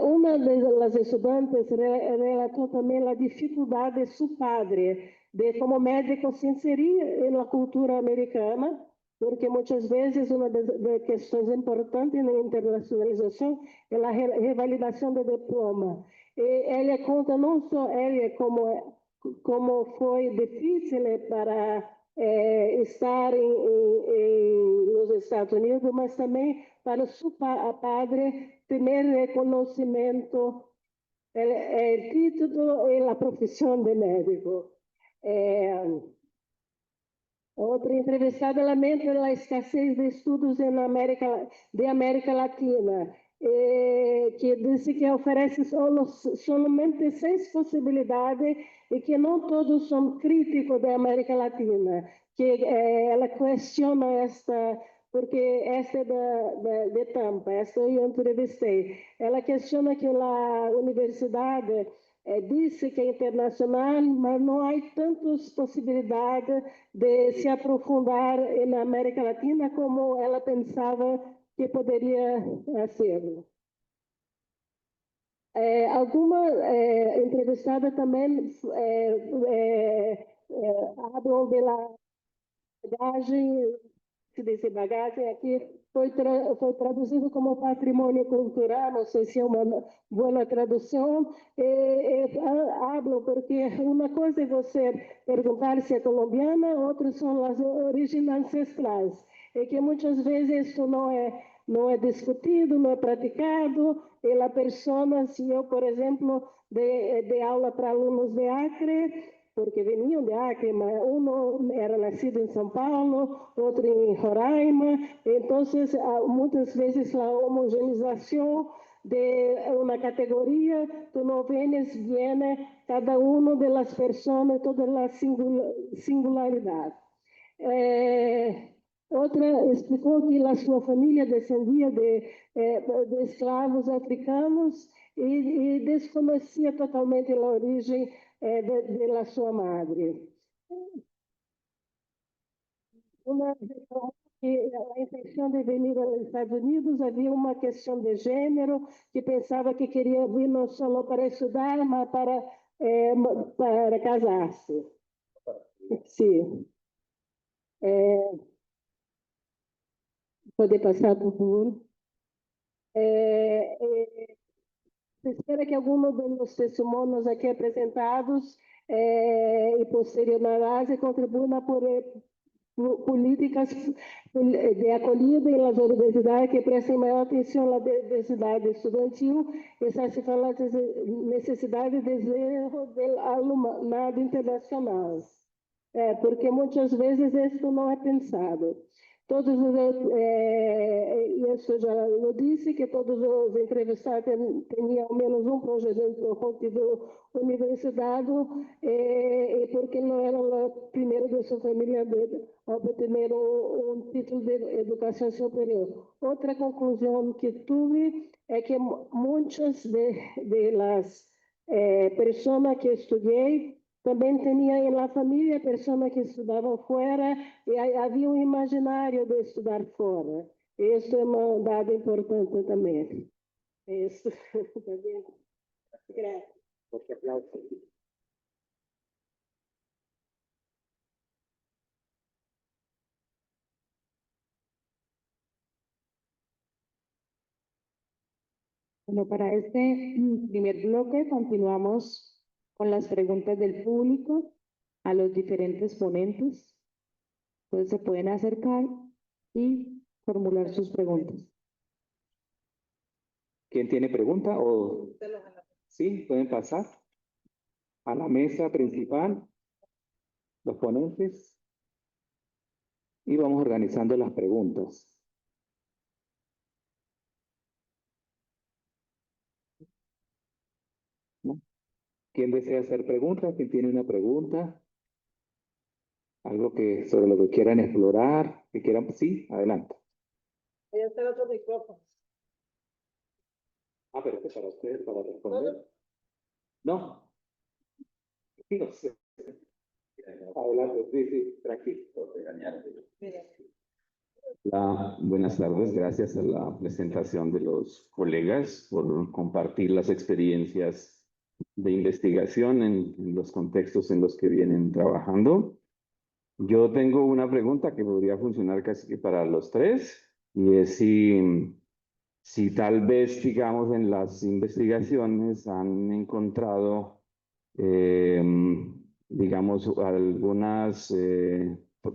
Uma das estudantes relatou também a dificuldade de seu padre de, como médico, se inserir na cultura americana, porque muitas vezes uma das questões importantes na internacionalização é a revalidação do diploma. E ela conta não só ela como foi difícil para estar nos Estados Unidos, mas também para seu padre ter reconhecimento, o título e a profissão de médico. Outra entrevistada lamenta a escassez de estudos de América Latina, que disse que oferece somente 6 possibilidades e que não todos são críticos da América Latina, que ela questiona esta porque essa é de Tampa, essa eu entrevistei. Ela questiona que a universidade disse que é internacional, mas não há tantas possibilidades de se aprofundar na América Latina como ela pensava que poderia ser. Alguma entrevistada também hablam da bagagem, se diz bagagem aqui, foi traduzido como patrimônio cultural, não sei se é uma boa tradução, hablam porque uma coisa é você perguntar se é colombiana, outras são as origens ancestrais, e que muitas vezes isso não é discutido, não é praticado, e a pessoa, se eu, por exemplo, de aula para alunos de Acre, porque veniam de Acre, mas um era nascido em São Paulo, outro em Roraima, então muitas vezes a homogeneização de uma categoria, tu não vês, viene cada uma das pessoas, toda a singularidade. Outra explicou que a sua família descendia de escravos africanos e desconhecia totalmente a origem de sua madre. Uma que a intenção de vir aos Estados Unidos havia uma questão de gênero, que pensava que queria vir não só para estudar, mas para casar-se. Sim. Pode passar, por favor. Se espera que alguns dos testemunhos aqui apresentados e posteriormente contribuam por políticas de acolhida em las universidades que prestem maior atenção à diversidade estudantil e satisfazem as necessidades de desenvolvimento do alumnado internacional. Porque muitas vezes isso não é pensado. Isso já lo disse, que todos os entrevistados tinham ao menos um projeto da universidade, e porque não era o primeiro de sua família a obter um título de educação superior. Outra conclusão que tive é que muitas das pessoas que estudei também tinha na família pessoas que estudavam fora e havia um imaginário de estudar fora. Isso é um dado importante também. Isso. Graças. Bueno, para este primer bloque continuamos con las preguntas del público a los diferentes ponentes. Entonces se pueden acercar y formular sus preguntas. ¿Quién tiene pregunta? O sí, pueden pasar a la mesa principal, los ponentes, y vamos organizando las preguntas. ¿No? ¿Quién desea hacer preguntas? ¿Quién tiene una pregunta? Algo sobre lo que quieran explorar, que quieran, sí, adelante. Ahí está el otro micrófono. Pero este para ustedes, para responder. No. Sí, no sé. Adelante, sí, tranquilo. Buenas tardes, gracias a la presentación de los colegas por compartir las experiencias de investigación en los contextos en los que vienen trabajando. Yo tengo una pregunta que podría funcionar casi que para los tres, y es si tal vez, digamos, en las investigaciones han encontrado, digamos, algunos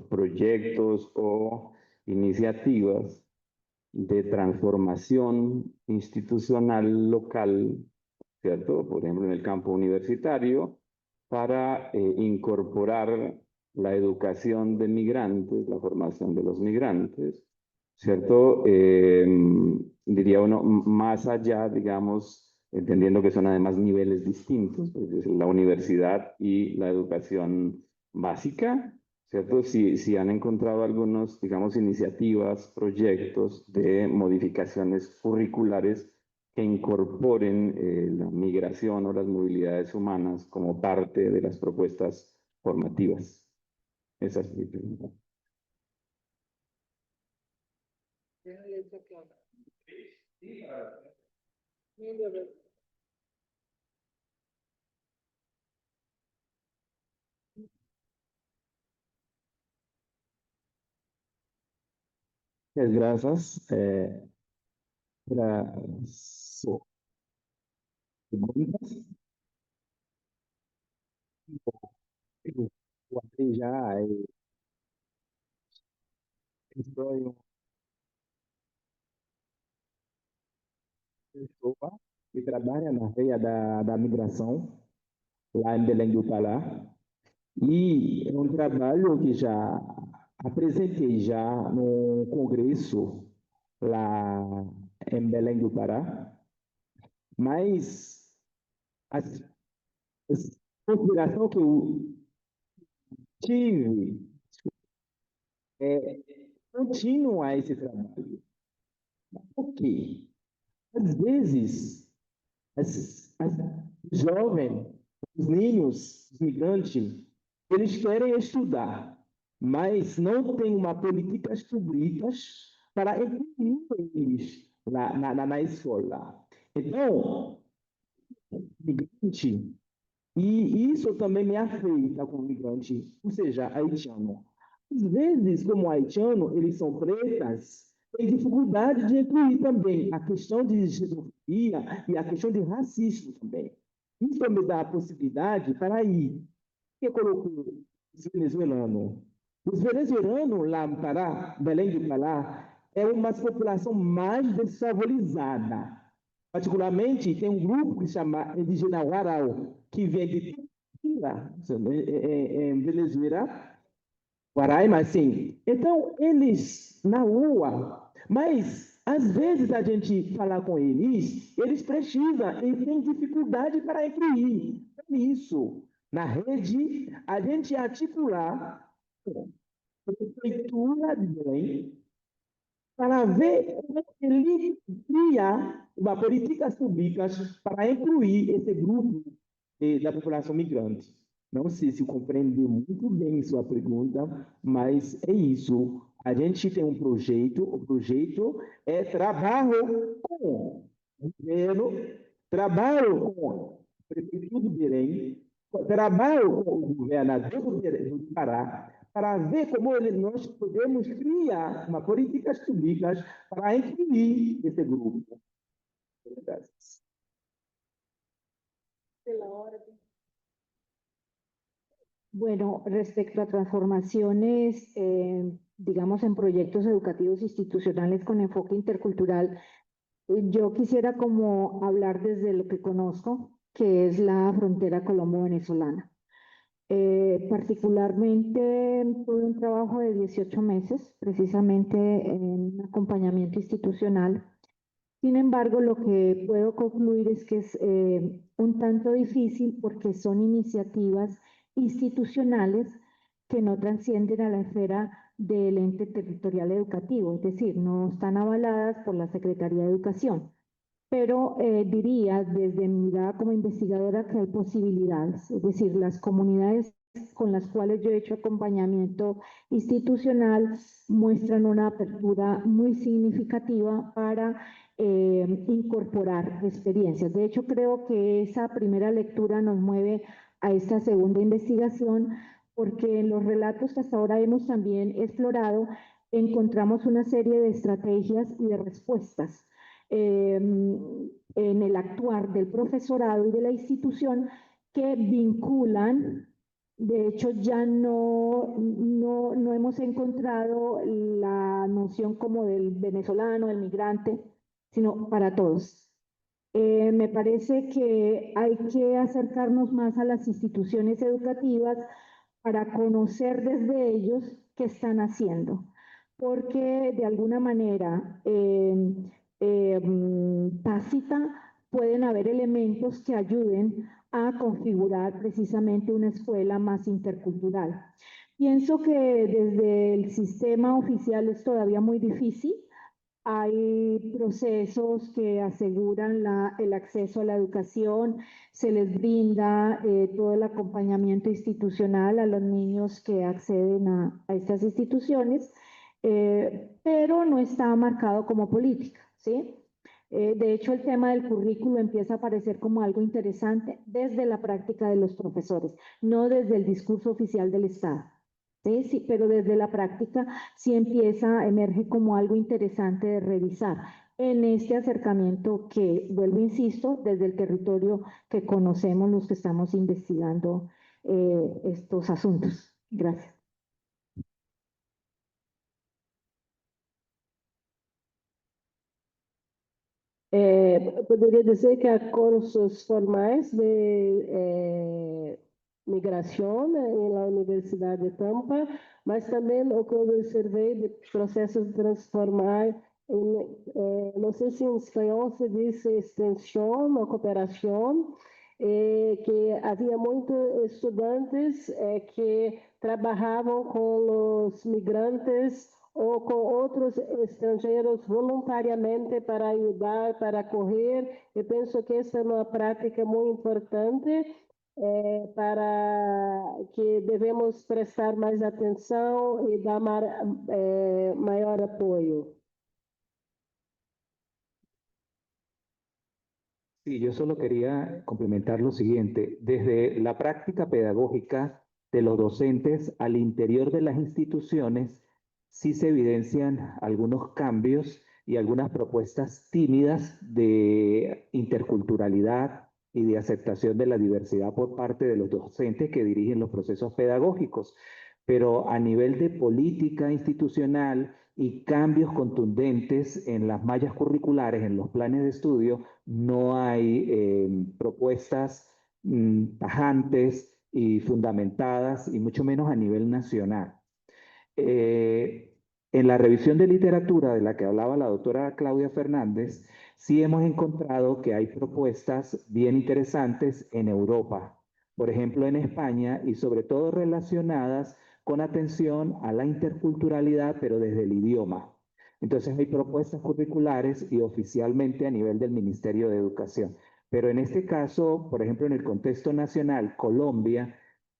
proyectos o iniciativas de transformación institucional local, ¿cierto? Por ejemplo, en el campo universitario, para incorporar la educación de migrantes, la formación de los migrantes, ¿cierto? Diría uno, más allá, digamos, entendiendo que son además niveles distintos, pues, la universidad y la educación básica, ¿cierto? Si han encontrado algunos, digamos, iniciativas, proyectos de modificaciones curriculares que incorporen la migración o las movilidades humanas como parte de las propuestas formativas. Esa es mi pregunta. Muchas gracias. Para sus preguntas. Já estou em uma pessoa que trabalha na área da migração, lá em Belém do Pará, e é um trabalho que já apresentei já no congresso lá em Belém do Pará, mas as, as considerações que eu tive é continuar esse trabalho. Por quê? Às vezes, as jovens, os ninhos, os migrantes, eles querem estudar, mas não tem uma políticas públicas para incluir eles na escola. Então, migrante, e isso também me afeta como migrante, ou seja, haitiano. Às vezes, como haitiano, eles são pretas, têm dificuldade de incluir também a questão de xenofobia e a questão de racismo também. Isso me dá a possibilidade para ir. Que colocou os venezuelanos? Os venezuelanos lá no Pará, Belém do Pará, é uma população mais desfavorizada. Particularmente, tem um grupo que se chama Indígena Warau, que vem de Tila, em Venezuela, Guaraima, assim. Então, eles na rua, mas às vezes a gente falar com eles, eles precisam e têm dificuldade para incluir. Por isso, na rede, a gente articular a prefeitura de Belém para ver como ele cria uma políticas públicas para incluir esse grupo da população migrante. Não sei se compreendeu muito bem sua pergunta, mas é isso. A gente tem um projeto, o projeto é trabalho com o governo, trabalho com o prefeito de Belém, trabalho com o governador do Pará, para ver como nós podemos criar uma políticas públicas para incluir esse grupo. Gracias. Bueno, respecto a transformaciones, digamos, en proyectos educativos institucionales con enfoque intercultural, yo quisiera como hablar desde lo que conozco, que es la frontera colombo-venezolana. Particularmente tuve un trabajo de 18 meses, precisamente en acompañamiento institucional. Sin embargo, lo que puedo concluir es que es un tanto difícil porque son iniciativas institucionales que no trascienden a la esfera del ente territorial educativo, es decir, no están avaladas por la Secretaría de Educación. Pero diría desde mi mirada como investigadora que hay posibilidades, es decir, las comunidades con las cuales yo he hecho acompañamiento institucional muestran una apertura muy significativa para incorporar experiencias. De hecho, creo que esa primera lectura nos mueve a esta segunda investigación, porque en los relatos que hasta ahora hemos también explorado, encontramos una serie de estrategias y de respuestas en el actuar del profesorado y de la institución que vinculan. De hecho, ya no hemos encontrado la noción como del venezolano, del migrante, sino para todos. Me parece que hay que acercarnos más a las instituciones educativas para conocer desde ellos qué están haciendo, porque de alguna manera tácita pueden haber elementos que ayuden a configurar precisamente una escuela más intercultural. Pienso que desde el sistema oficial es todavía muy difícil. Hay procesos que aseguran el acceso a la educación, se les brinda todo el acompañamiento institucional a los niños que acceden a estas instituciones, pero no está marcado como política, ¿sí? De hecho, el tema del currículo empieza a aparecer como algo interesante desde la práctica de los profesores, no desde el discurso oficial del Estado. Sí, sí, pero desde la práctica sí emerge como algo interesante de revisar en este acercamiento que, vuelvo, insisto, desde el territorio que conocemos los que estamos investigando estos asuntos. Gracias. Poderia dizer que há cursos formais de migração na Universidade de Tampa, mas também o que eu observei de processos de transformar, não sei se em espanhol se diz extensão ou cooperação, que havia muitos estudantes que trabalhavam com os migrantes ou com outros estrangeiros voluntariamente para ajudar, para acolher. Eu penso que essa é uma prática muito importante para que devemos prestar mais atenção e dar maior apoio. Sí, yo solo quería complementar lo siguiente. Desde la práctica pedagógica de los docentes al interior de las instituciones, sí se evidencian algunos cambios y algunas propuestas tímidas de interculturalidad y de aceptación de la diversidad por parte de los docentes que dirigen los procesos pedagógicos. Pero a nivel de política institucional y cambios contundentes en las mallas curriculares, en los planes de estudio, no hay propuestas tajantes y fundamentadas, y mucho menos a nivel nacional. En la revisión de literatura de la que hablaba la doctora Claudia Fernández, sí hemos encontrado que hay propuestas bien interesantes en Europa, por ejemplo en España, y sobre todo relacionadas con atención a la interculturalidad, pero desde el idioma. Entonces hay propuestas curriculares y oficialmente a nivel del Ministerio de Educación. Pero en este caso, por ejemplo, en el contexto nacional, Colombia,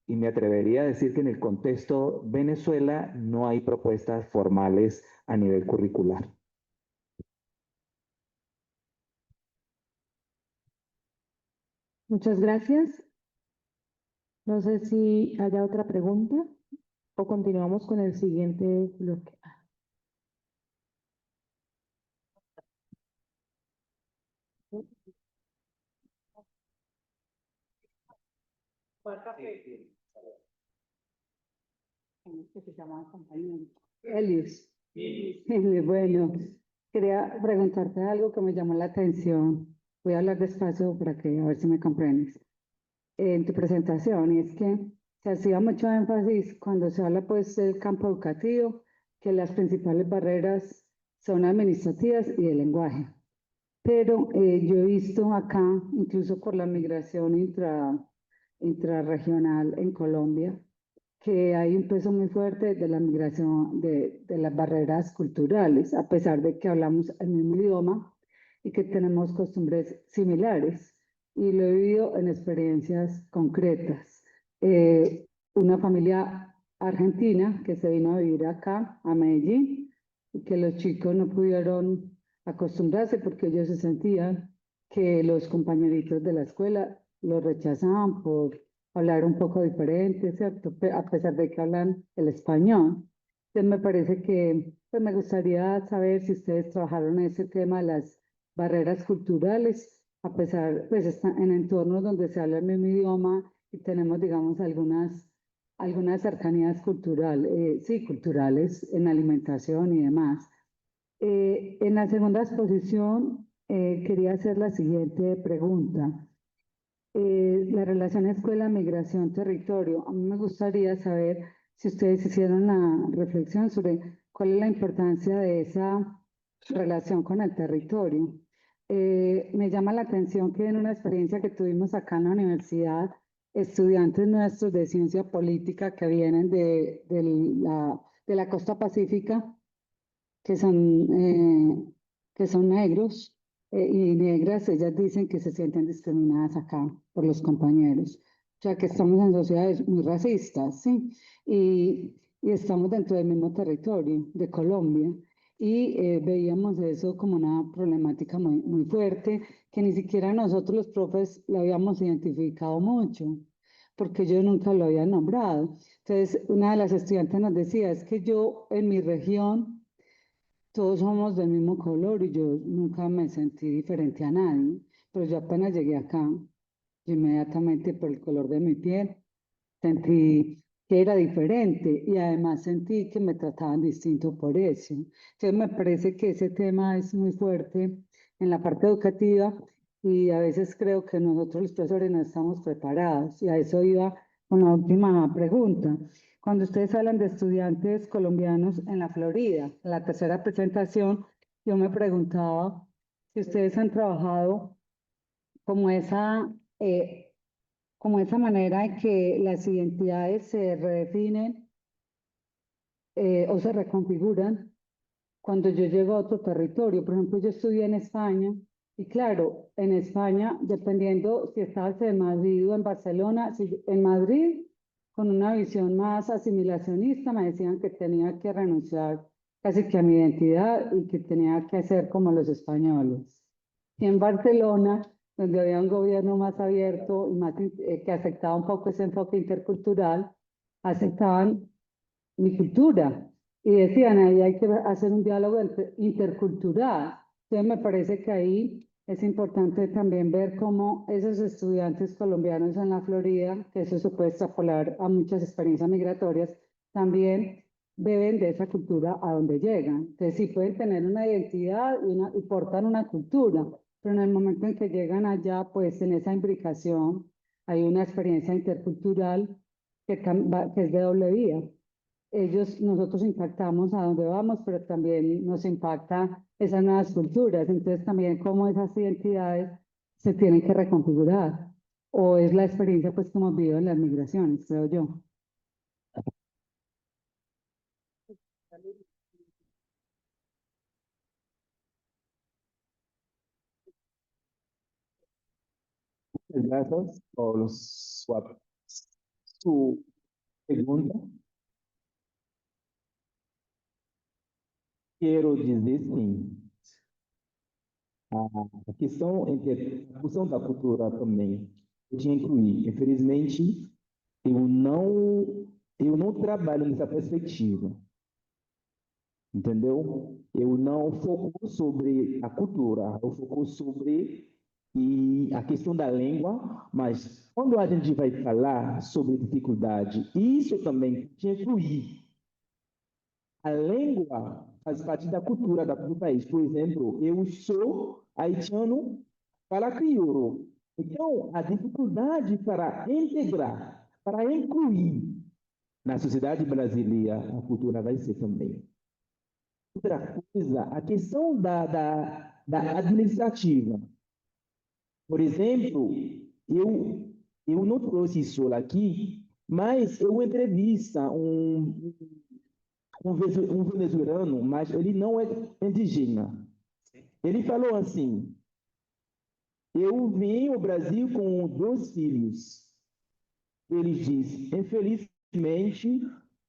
y me atrevería a decir que en el contexto Venezuela no hay propuestas formales a nivel curricular. Muchas gracias. No sé si haya otra pregunta o continuamos con el siguiente bloque. Que se llama compañero. Elius. Bueno, quería preguntarte algo que me llamó la atención. Voy a hablar despacio para que a ver si me comprendes. En tu presentación, y es que se hacía mucho énfasis cuando se habla pues del campo educativo, que las principales barreras son administrativas y de lenguaje. Pero yo he visto acá, incluso por la migración intrarregional en Colombia, que hay un peso muy fuerte de la migración, de las barreras culturales, a pesar de que hablamos el mismo idioma y que tenemos costumbres similares. Y lo he vivido en experiencias concretas. Una familia argentina que se vino a vivir acá, a Medellín, y que los chicos no pudieron acostumbrarse porque ellos se sentían que los compañeritos de la escuela los rechazaban por hablar un poco diferente, ¿cierto? A pesar de que hablan el español. Entonces me parece que pues me gustaría saber si ustedes trabajaron en ese tema de las barreras culturales, a pesar, pues están en entornos donde se habla el mismo idioma y tenemos, digamos, algunas cercanías culturales, sí, culturales en alimentación y demás. En la segunda exposición quería hacer la siguiente pregunta. La relación escuela, migración, territorio. A mí me gustaría saber si ustedes hicieron la reflexión sobre cuál es la importancia de esa relación con el territorio. me llama la atención que en una experiencia que tuvimos acá en la universidad, estudiantes nuestros de ciencia política que vienen de la costa pacífica, que son negros y negras, ellas dicen que se sienten discriminadas acá por los compañeros. O sea, que estamos en sociedades muy racistas, ¿sí? Y estamos dentro del mismo territorio de Colombia. Y veíamos eso como una problemática muy fuerte, que ni siquiera nosotros los profes lo habíamos identificado mucho, porque yo nunca lo había nombrado. Entonces, una de las estudiantes nos decía, es que yo en mi región todos somos del mismo color y yo nunca me sentí diferente a nadie, pero yo apenas llegué acá, inmediatamente por el color de mi piel, sentí que era diferente y además sentí que me trataban distinto por eso. Entonces me parece que ese tema es muy fuerte en la parte educativa y a veces creo que nosotros los profesores no estamos preparados y a eso iba con la última pregunta. Cuando ustedes hablan de estudiantes colombianos en la Florida, en la tercera presentación, yo me preguntaba si ustedes han trabajado como como esa manera de que las identidades se redefinen o se reconfiguran cuando yo llego a otro territorio. Por ejemplo, yo estudié en España y claro, en España, dependiendo si estabas en Madrid o en Barcelona, si en Madrid, con una visión más asimilacionista, me decían que tenía que renunciar casi que a mi identidad y que tenía que hacer como los españoles. Y en Barcelona, donde había un gobierno más abierto y más, que aceptaba un poco ese enfoque intercultural, aceptaban mi cultura y decían, ahí hay que hacer un diálogo intercultural. Entonces me parece que ahí es importante también ver cómo esos estudiantes colombianos en la Florida, que eso se puede extrapolar a muchas experiencias migratorias, también beben de esa cultura a donde llegan. Entonces sí pueden tener una identidad y portan una cultura, pero en el momento en que llegan allá, pues en esa imbricación hay una experiencia intercultural que es de doble vía. Nosotros impactamos a donde vamos, pero también nos impacta esas nuevas culturas. Entonces también cómo esas identidades se tienen que reconfigurar. O es la experiencia pues que hemos vivido en las migraciones, creo yo. Gracias por su pregunta. Quero dizer sim, a questão a questão da cultura também, eu tinha que incluir. Infelizmente, eu não trabalho nessa perspectiva, entendeu? Eu não foco sobre a cultura, eu foco sobre a questão da língua, mas quando a gente vai falar sobre dificuldade, isso também tinha que incluir. A língua faz parte da cultura do país. Por exemplo, eu sou haitiano para crioulo. Então, a dificuldade para integrar, para incluir na sociedade brasileira, a cultura vai ser também. Outra coisa, a questão da administrativa. Por exemplo, eu não trouxe isso aqui, mas eu entrevista um venezuelano, mas ele não é indígena. Ele falou assim: eu vim ao Brasil com 2 filhos. Ele disse: infelizmente,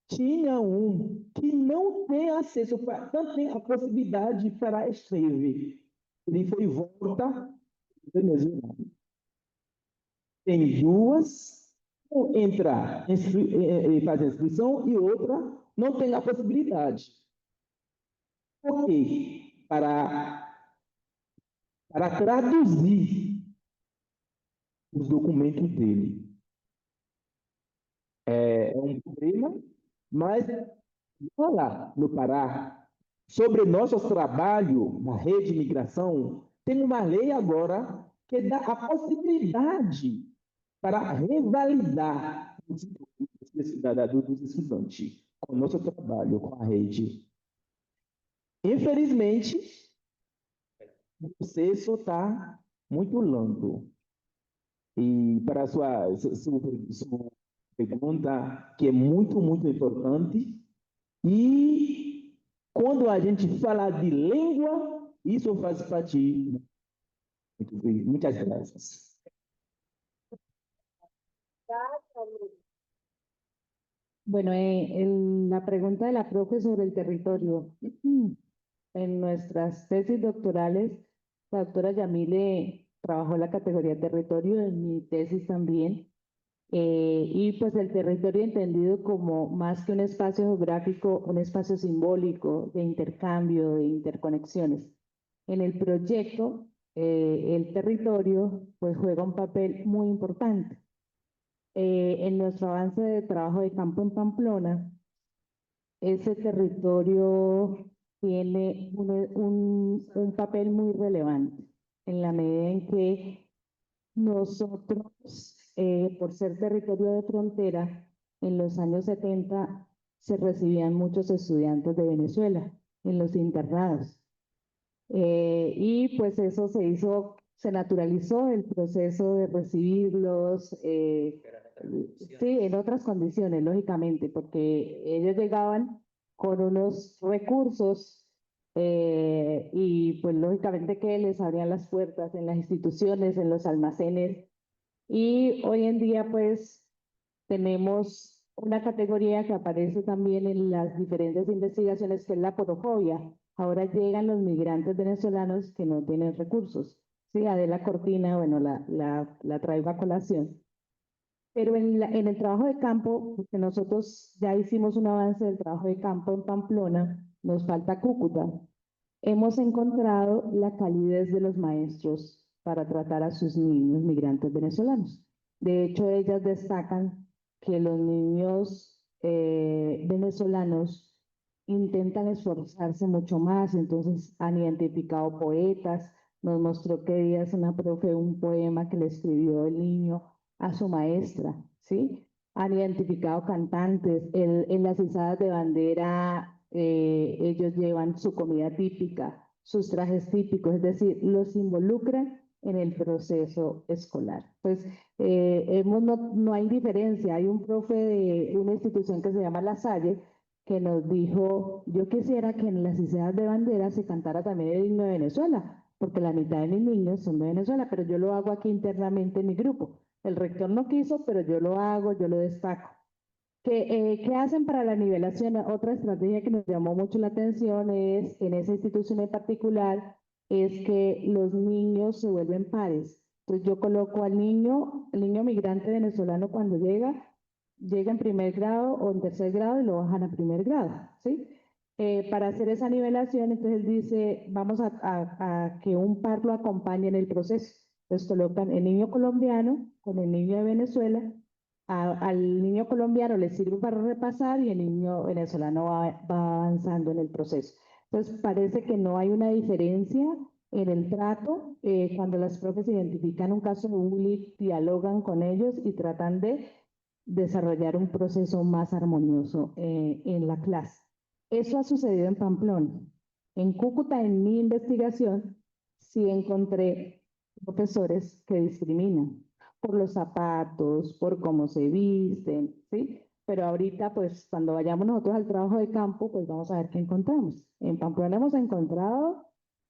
tinha um que não tem acesso, não tem a possibilidade para escrever. Ele foi volta venezuelano. Tem 2, entra e faz a inscrição e outra não tem a possibilidade. Por quê? Para traduzir os documentos dele. É um problema, mas lá no Pará, sobre nosso trabalho na rede de migração, tem uma lei agora que dá a possibilidade para revalidar os dos estudantes com o nosso trabalho, com a rede. Infelizmente, o processo está muito longo. E para sua pergunta, que é muito, muito importante, e quando a gente fala de língua, isso faz parte. Muito bem, muitas graças. Bueno, la pregunta de la profe sobre el territorio. En nuestras tesis doctorales, la doctora Yamile trabajó la categoría territorio, en mi tesis también. Y pues el territorio entendido como más que un espacio geográfico, un espacio simbólico de intercambio, de interconexiones. En el proyecto, el territorio pues juega un papel muy importante. En nuestro avance de trabajo de campo en Pamplona, ese territorio tiene un papel muy relevante en la medida en que nosotros, por ser territorio de frontera, en los años 70 se recibían muchos estudiantes de Venezuela en los internados. Y pues eso se naturalizó el proceso de recibirlos, sí, en otras condiciones, lógicamente, porque ellos llegaban con unos recursos y pues lógicamente que les abrían las puertas en las instituciones, en los almacenes. Y hoy en día pues tenemos una categoría que aparece también en las diferentes investigaciones, que es la porofobia. Ahora llegan los migrantes venezolanos que no tienen recursos. Sí, Adela Cortina, bueno, la traigo a colación. Pero en el trabajo de campo, porque nosotros ya hicimos un avance del trabajo de campo en Pamplona, nos falta Cúcuta. Hemos encontrado la calidez de los maestros para tratar a sus niños migrantes venezolanos. De hecho, ellas destacan que los niños venezolanos intentan esforzarse mucho más, entonces han identificado poetas. Nos mostró que Díaz, una profe, un poema que le escribió el niño a su maestra, ¿sí? Han identificado cantantes. En las izadas de bandera, ellos llevan su comida típica, sus trajes típicos, es decir, los involucran en el proceso escolar. Pues no hay diferencia. Hay un profe de una institución que se llama La Salle que nos dijo: yo quisiera que en las izadas de bandera se cantara también el himno de Venezuela, porque la mitad de mis niños son de Venezuela, pero yo lo hago aquí internamente en mi grupo. El rector no quiso, pero yo lo hago, yo lo destaco. ¿Qué hacen para la nivelación? Otra estrategia que nos llamó mucho la atención es, en esa institución en particular, es que los niños se vuelven pares. Entonces yo coloco al niño, el niño migrante venezolano cuando llega en primer grado o en tercer grado y lo bajan a primer grado, ¿sí? Para hacer esa nivelación, entonces él dice, vamos a que un par lo acompañe en el proceso. Entonces colocan el niño colombiano con el niño de Venezuela. Al niño colombiano le sirve para repasar y el niño venezolano va avanzando en el proceso. Entonces parece que no hay una diferencia en el trato. Cuando las profes identifican un caso de bullying, dialogan con ellos y tratan de desarrollar un proceso más armonioso en la clase. Eso ha sucedido en Pamplona. En Cúcuta, en mi investigación, sí encontré profesores que discriminan por los zapatos, por cómo se visten, ¿sí? Pero ahorita, pues, cuando vayamos nosotros al trabajo de campo, pues vamos a ver qué encontramos. En Pamplona hemos encontrado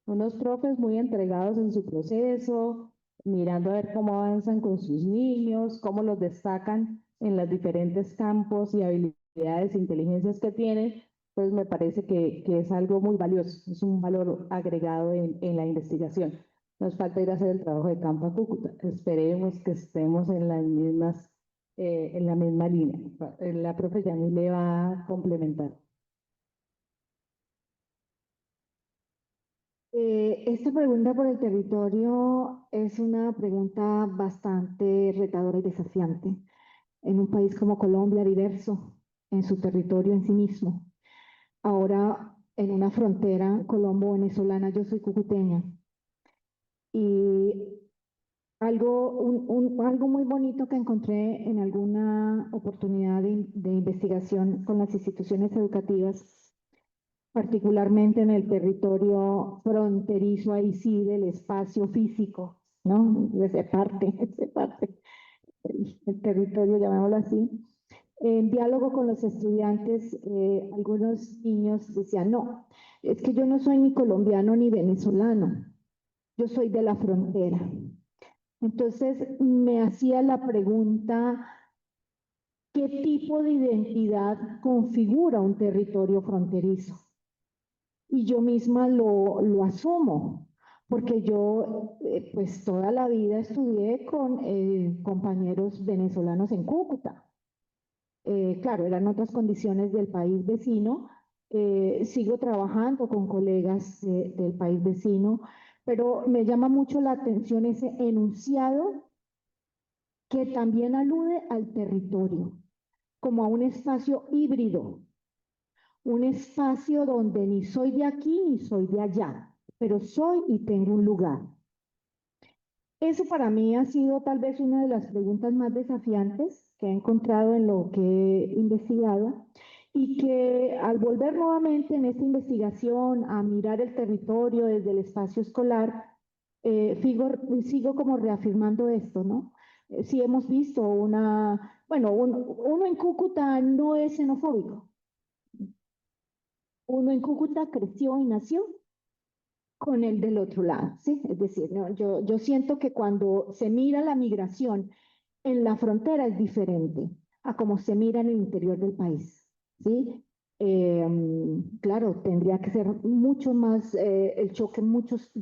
unos profes muy entregados en su proceso, mirando a ver cómo avanzan con sus niños, cómo los destacan en los diferentes campos y habilidades e inteligencias que tienen. Pues me parece que es algo muy valioso, es un valor agregado en la investigación. Nos falta ir a hacer el trabajo de campo a Cúcuta. Esperemos que estemos en las mismas, en la misma línea. La profe Yamil le va a complementar. Esta pregunta por el territorio es una pregunta bastante retadora y desafiante en un país como Colombia, diverso en su territorio en sí mismo. Ahora, en una frontera colombo-venezolana, yo soy cucuteña. Y algo muy bonito que encontré en alguna oportunidad de investigación con las instituciones educativas particularmente en el territorio fronterizo, ahí sí, del espacio físico, ¿no? Se parte, el territorio, llamémoslo así. En diálogo con los estudiantes, algunos niños decían, no, es que yo no soy ni colombiano ni venezolano, yo soy de la frontera. Entonces me hacía la pregunta, ¿qué tipo de identidad configura un territorio fronterizo? Y yo misma lo asumo, porque yo pues toda la vida estudié con compañeros venezolanos en Cúcuta. Claro, eran otras condiciones del país vecino. Sigo trabajando con colegas del país vecino, pero me llama mucho la atención ese enunciado que también alude al territorio, como a un espacio híbrido, un espacio donde ni soy de aquí ni soy de allá, pero soy y tengo un lugar. Eso para mí ha sido tal vez una de las preguntas más desafiantes que he encontrado en lo que he investigado y que al volver nuevamente en esta investigación a mirar el territorio desde el espacio escolar, sigo como reafirmando esto, ¿no? Sí hemos visto uno en Cúcuta no es xenofóbico. Uno en Cúcuta creció y nació con el del otro lado, ¿sí? Es decir, ¿no? Yo siento que cuando se mira la migración en la frontera es diferente a como se mira en el interior del país, ¿sí? Claro, tendría que ser mucho más, el choque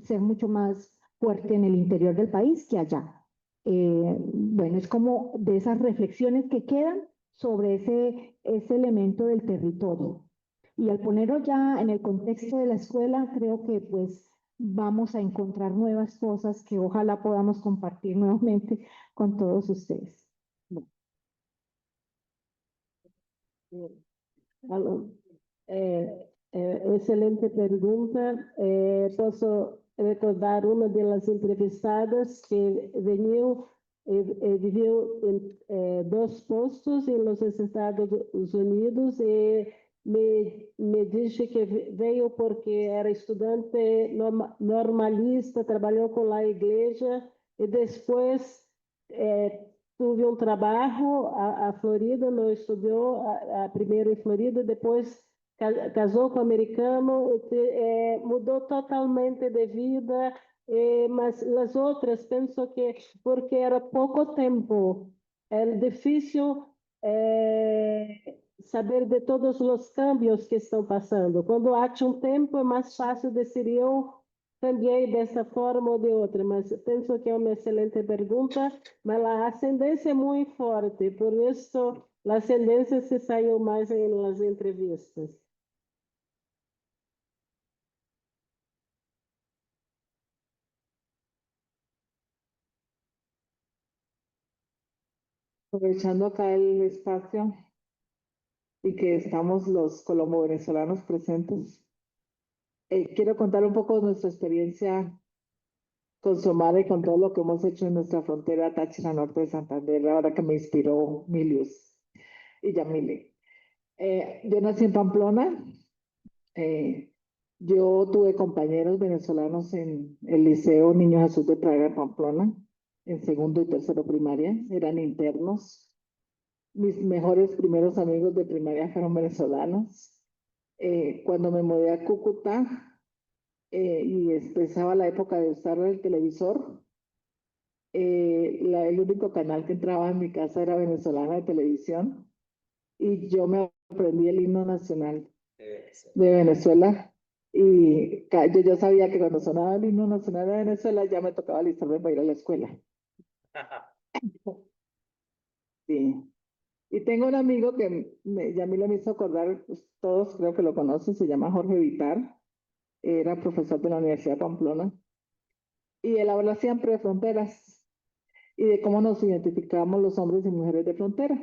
ser mucho más fuerte en el interior del país que allá. Bueno, es como de esas reflexiones que quedan sobre ese elemento del territorio. Y al ponerlo ya en el contexto de la escuela, creo que pues vamos a encontrar nuevas cosas que ojalá podamos compartir nuevamente con todos ustedes. Alô, excelente pergunta. Posso recordar uma das entrevistadas que viveu em 2 postos nos Estados Unidos e me disse que veio porque era estudante normalista, trabalhou com a igreja e depois tive um trabalho a Florida, não estudou primeiro em Florida, depois casou com um americano, mudou totalmente de vida, mas as outras penso que porque era pouco tempo, é difícil saber de todos os cambios que estão passando. Quando há um tempo é mais fácil decidir cambiei dessa forma ou de outra, mas penso que é uma excelente pergunta, mas a ascendência é muito forte, por isso a ascendência se saiu mais nas entrevistas. Aprovechando acá el espacio y que estamos los colombo-venezolanos presentes, quiero contar un poco de nuestra experiencia con Somara y con todo lo que hemos hecho en nuestra frontera Táchira Norte de Santander, ahora que me inspiró Milius y Yamile. Yo nací en Pamplona. Yo tuve compañeros venezolanos en el Liceo Niño Jesús de Praga en Pamplona, en segundo y tercero primaria, eran internos. Mis mejores primeros amigos de primaria fueron venezolanos. Cuando me mudé a Cúcuta y empezaba la época de usar el televisor, el único canal que entraba en mi casa era venezolana de televisión y yo me aprendí el himno nacional de Venezuela y yo sabía que cuando sonaba el himno nacional de Venezuela ya me tocaba alistarme para ir a la escuela. Sí. Y tengo un amigo que ya me lo hizo acordar, pues, todos creo que lo conocen, se llama Jorge Vitar, era profesor de la Universidad de Pamplona, y él habla siempre de fronteras y de cómo nos identificamos los hombres y mujeres de frontera.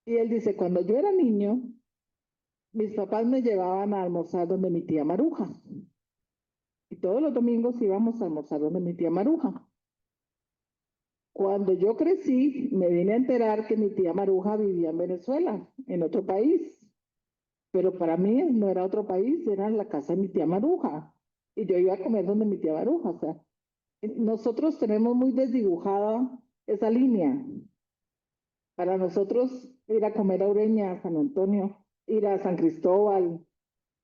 Y él dice, cuando yo era niño, mis papás me llevaban a almorzar donde mi tía Maruja, y todos los domingos íbamos a almorzar donde mi tía Maruja. Cuando yo crecí, me vine a enterar que mi tía Maruja vivía en Venezuela, en otro país. pero para mí no era otro país, era la casa de mi tía Maruja. Y yo iba a comer donde mi tía Maruja. O sea, nosotros tenemos muy desdibujada esa línea. Para nosotros ir a comer a Ureña, a San Antonio, ir a San Cristóbal,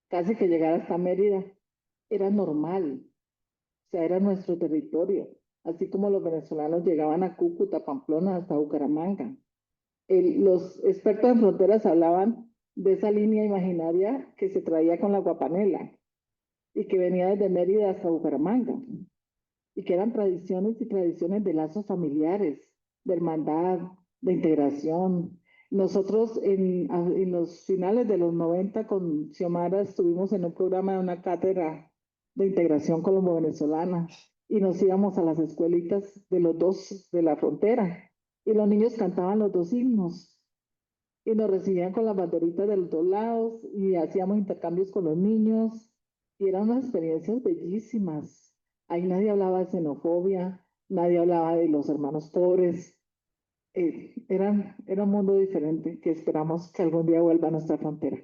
casi que llegar hasta Mérida, era normal. O sea, era nuestro territorio. Así como los venezolanos llegaban a Cúcuta, Pamplona, hasta Bucaramanga. Los expertos en fronteras hablaban de esa línea imaginaria que se traía con la guapanela y que venía desde Mérida hasta Bucaramanga y que eran tradiciones y tradiciones de lazos familiares, de hermandad, de integración. Nosotros en los finales de los 90 con Xiomara estuvimos en un programa de una cátedra de integración colombo-venezolana y nos íbamos a las escuelitas de los dos de la frontera y los niños cantaban los dos himnos y nos recibían con las banderitas de los dos lados y hacíamos intercambios con los niños y eran unas experiencias bellísimas. Ahí nadie hablaba de xenofobia, nadie hablaba de los hermanos pobres. Era un mundo diferente que esperamos que algún día vuelva a nuestra frontera.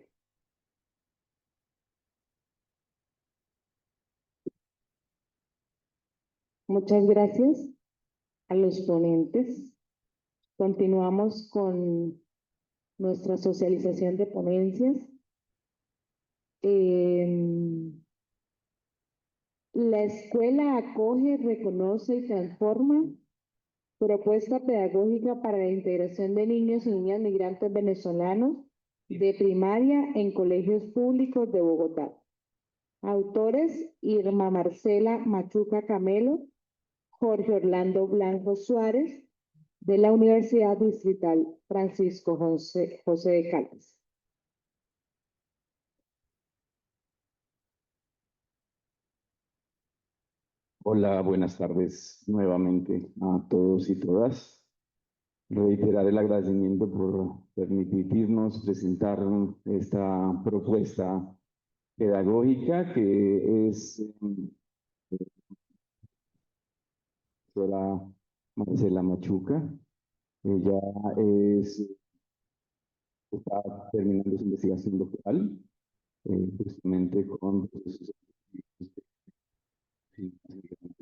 Muchas gracias a los ponentes. Continuamos con nuestra socialización de ponencias. La escuela acoge, reconoce y transforma propuesta pedagógica para la integración de niños y niñas migrantes venezolanos de primaria en colegios públicos de Bogotá. Autores: Irma Marcela Machuca Camelo, Jorge Orlando Blanco Suárez, de la Universidad Distrital Francisco José de Caldas. Hola, buenas tardes nuevamente a todos y todas. Reiterar el agradecimiento por permitirnos presentar esta propuesta pedagógica que es doctora Marcela Machuca. Ella está terminando su investigación doctoral justamente con procesos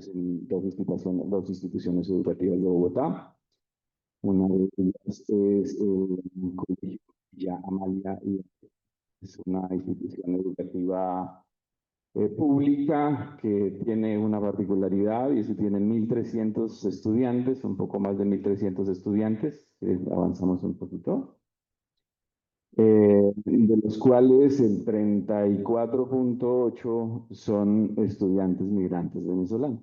en dos instituciones educativas de Bogotá. Una de ellas es el Colegio Villa Amalia, y es una institución educativa pública que tiene una particularidad, y es que tiene 1.300 estudiantes, un poco más de 1.300 estudiantes. Avanzamos un poquito. De los cuales el 34.8 son estudiantes migrantes venezolanos.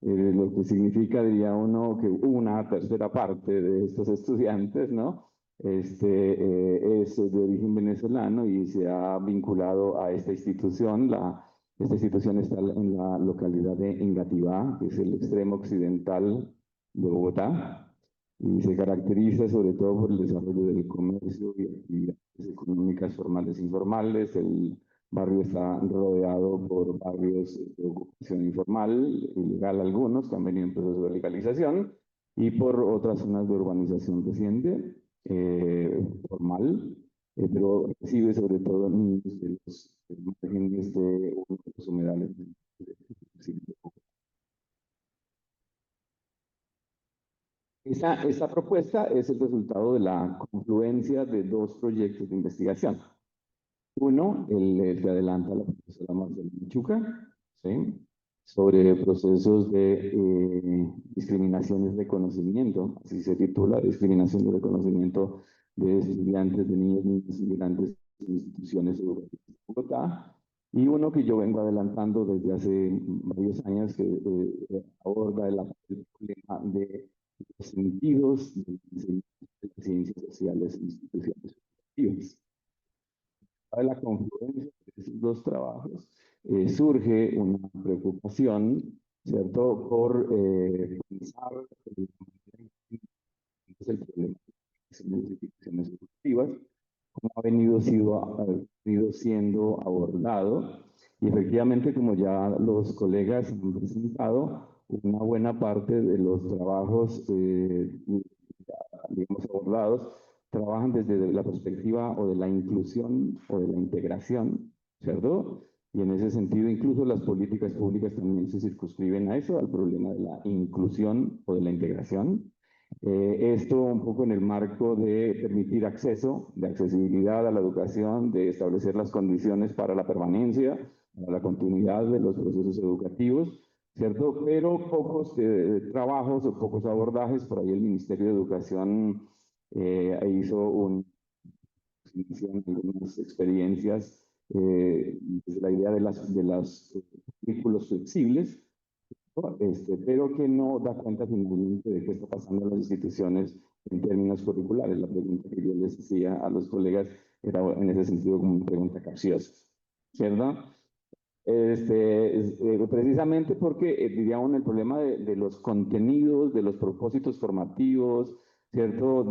Lo que significa, diría uno, que una tercera parte de estos estudiantes, ¿no? Es de origen venezolano y se ha vinculado a esta institución. Esta institución está en la localidad de Engativá, que es el extremo occidental de Bogotá, y se caracteriza sobre todo por el desarrollo del comercio y actividades económicas formales e informales. El barrio está rodeado por barrios de ocupación informal, ilegal algunos, que han venido en proceso de legalización, y por otras zonas de urbanización reciente, formal, pero recibe sobre todo niños de los márgenes de los humedales. Esta propuesta es el resultado de la confluencia de dos proyectos de investigación. Uno, el que adelanta la profesora Marcela Machuca, ¿sí?, sobre procesos de discriminaciones de conocimiento, así se titula, discriminación de reconocimiento de estudiantes, de niños migrantes en instituciones educativas de Bogotá. Y uno que yo vengo adelantando desde hace varios años, que aborda el problema de los sentidos de las ciencias sociales e instituciones educativas. De la confluencia de esos dos trabajos surge una preocupación, ¿cierto?, por pensar el problema de las instituciones educativas, como ha venido siendo abordado. Y efectivamente, como ya los colegas han presentado, una buena parte de los trabajos, digamos, abordados trabajan desde la perspectiva o de la inclusión o de la integración, ¿cierto? Y en ese sentido, incluso las políticas públicas también se circunscriben a eso, al problema de la inclusión o de la integración. Esto un poco en el marco de permitir acceso, de accesibilidad a la educación, de establecer las condiciones para la permanencia, para la continuidad de los procesos educativos, ¿cierto? Pero pocos trabajos o pocos abordajes. Por ahí el Ministerio de Educación hizo algunas experiencias desde la idea de los currículos flexibles, ¿no? Pero que no da cuenta finalmente de qué está pasando en las instituciones en términos curriculares. La pregunta que yo les hacía a los colegas era en ese sentido como una pregunta capciosa, ¿cierto? Precisamente porque, diría uno, el problema de los contenidos, de los propósitos formativos, ¿cierto?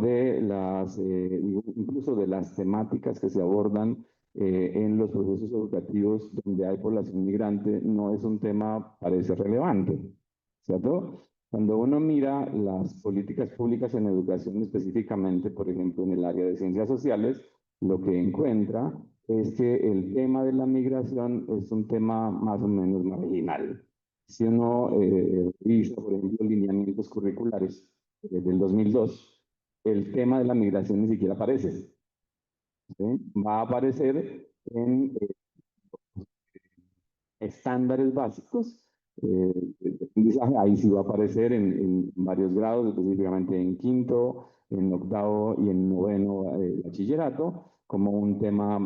Incluso de las temáticas que se abordan en los procesos educativos donde hay población migrante, no es un tema, parece relevante, ¿cierto? Cuando uno mira las políticas públicas en educación, específicamente, por ejemplo, en el área de ciencias sociales, lo que encuentra es que el tema de la migración es un tema más o menos marginal. Si uno revisa, por ejemplo, lineamientos curriculares del 2002, el tema de la migración ni siquiera aparece, ¿sí? Va a aparecer en estándares básicos de aprendizaje. Ahí sí va a aparecer en varios grados, específicamente en quinto, en octavo y en noveno bachillerato, como un tema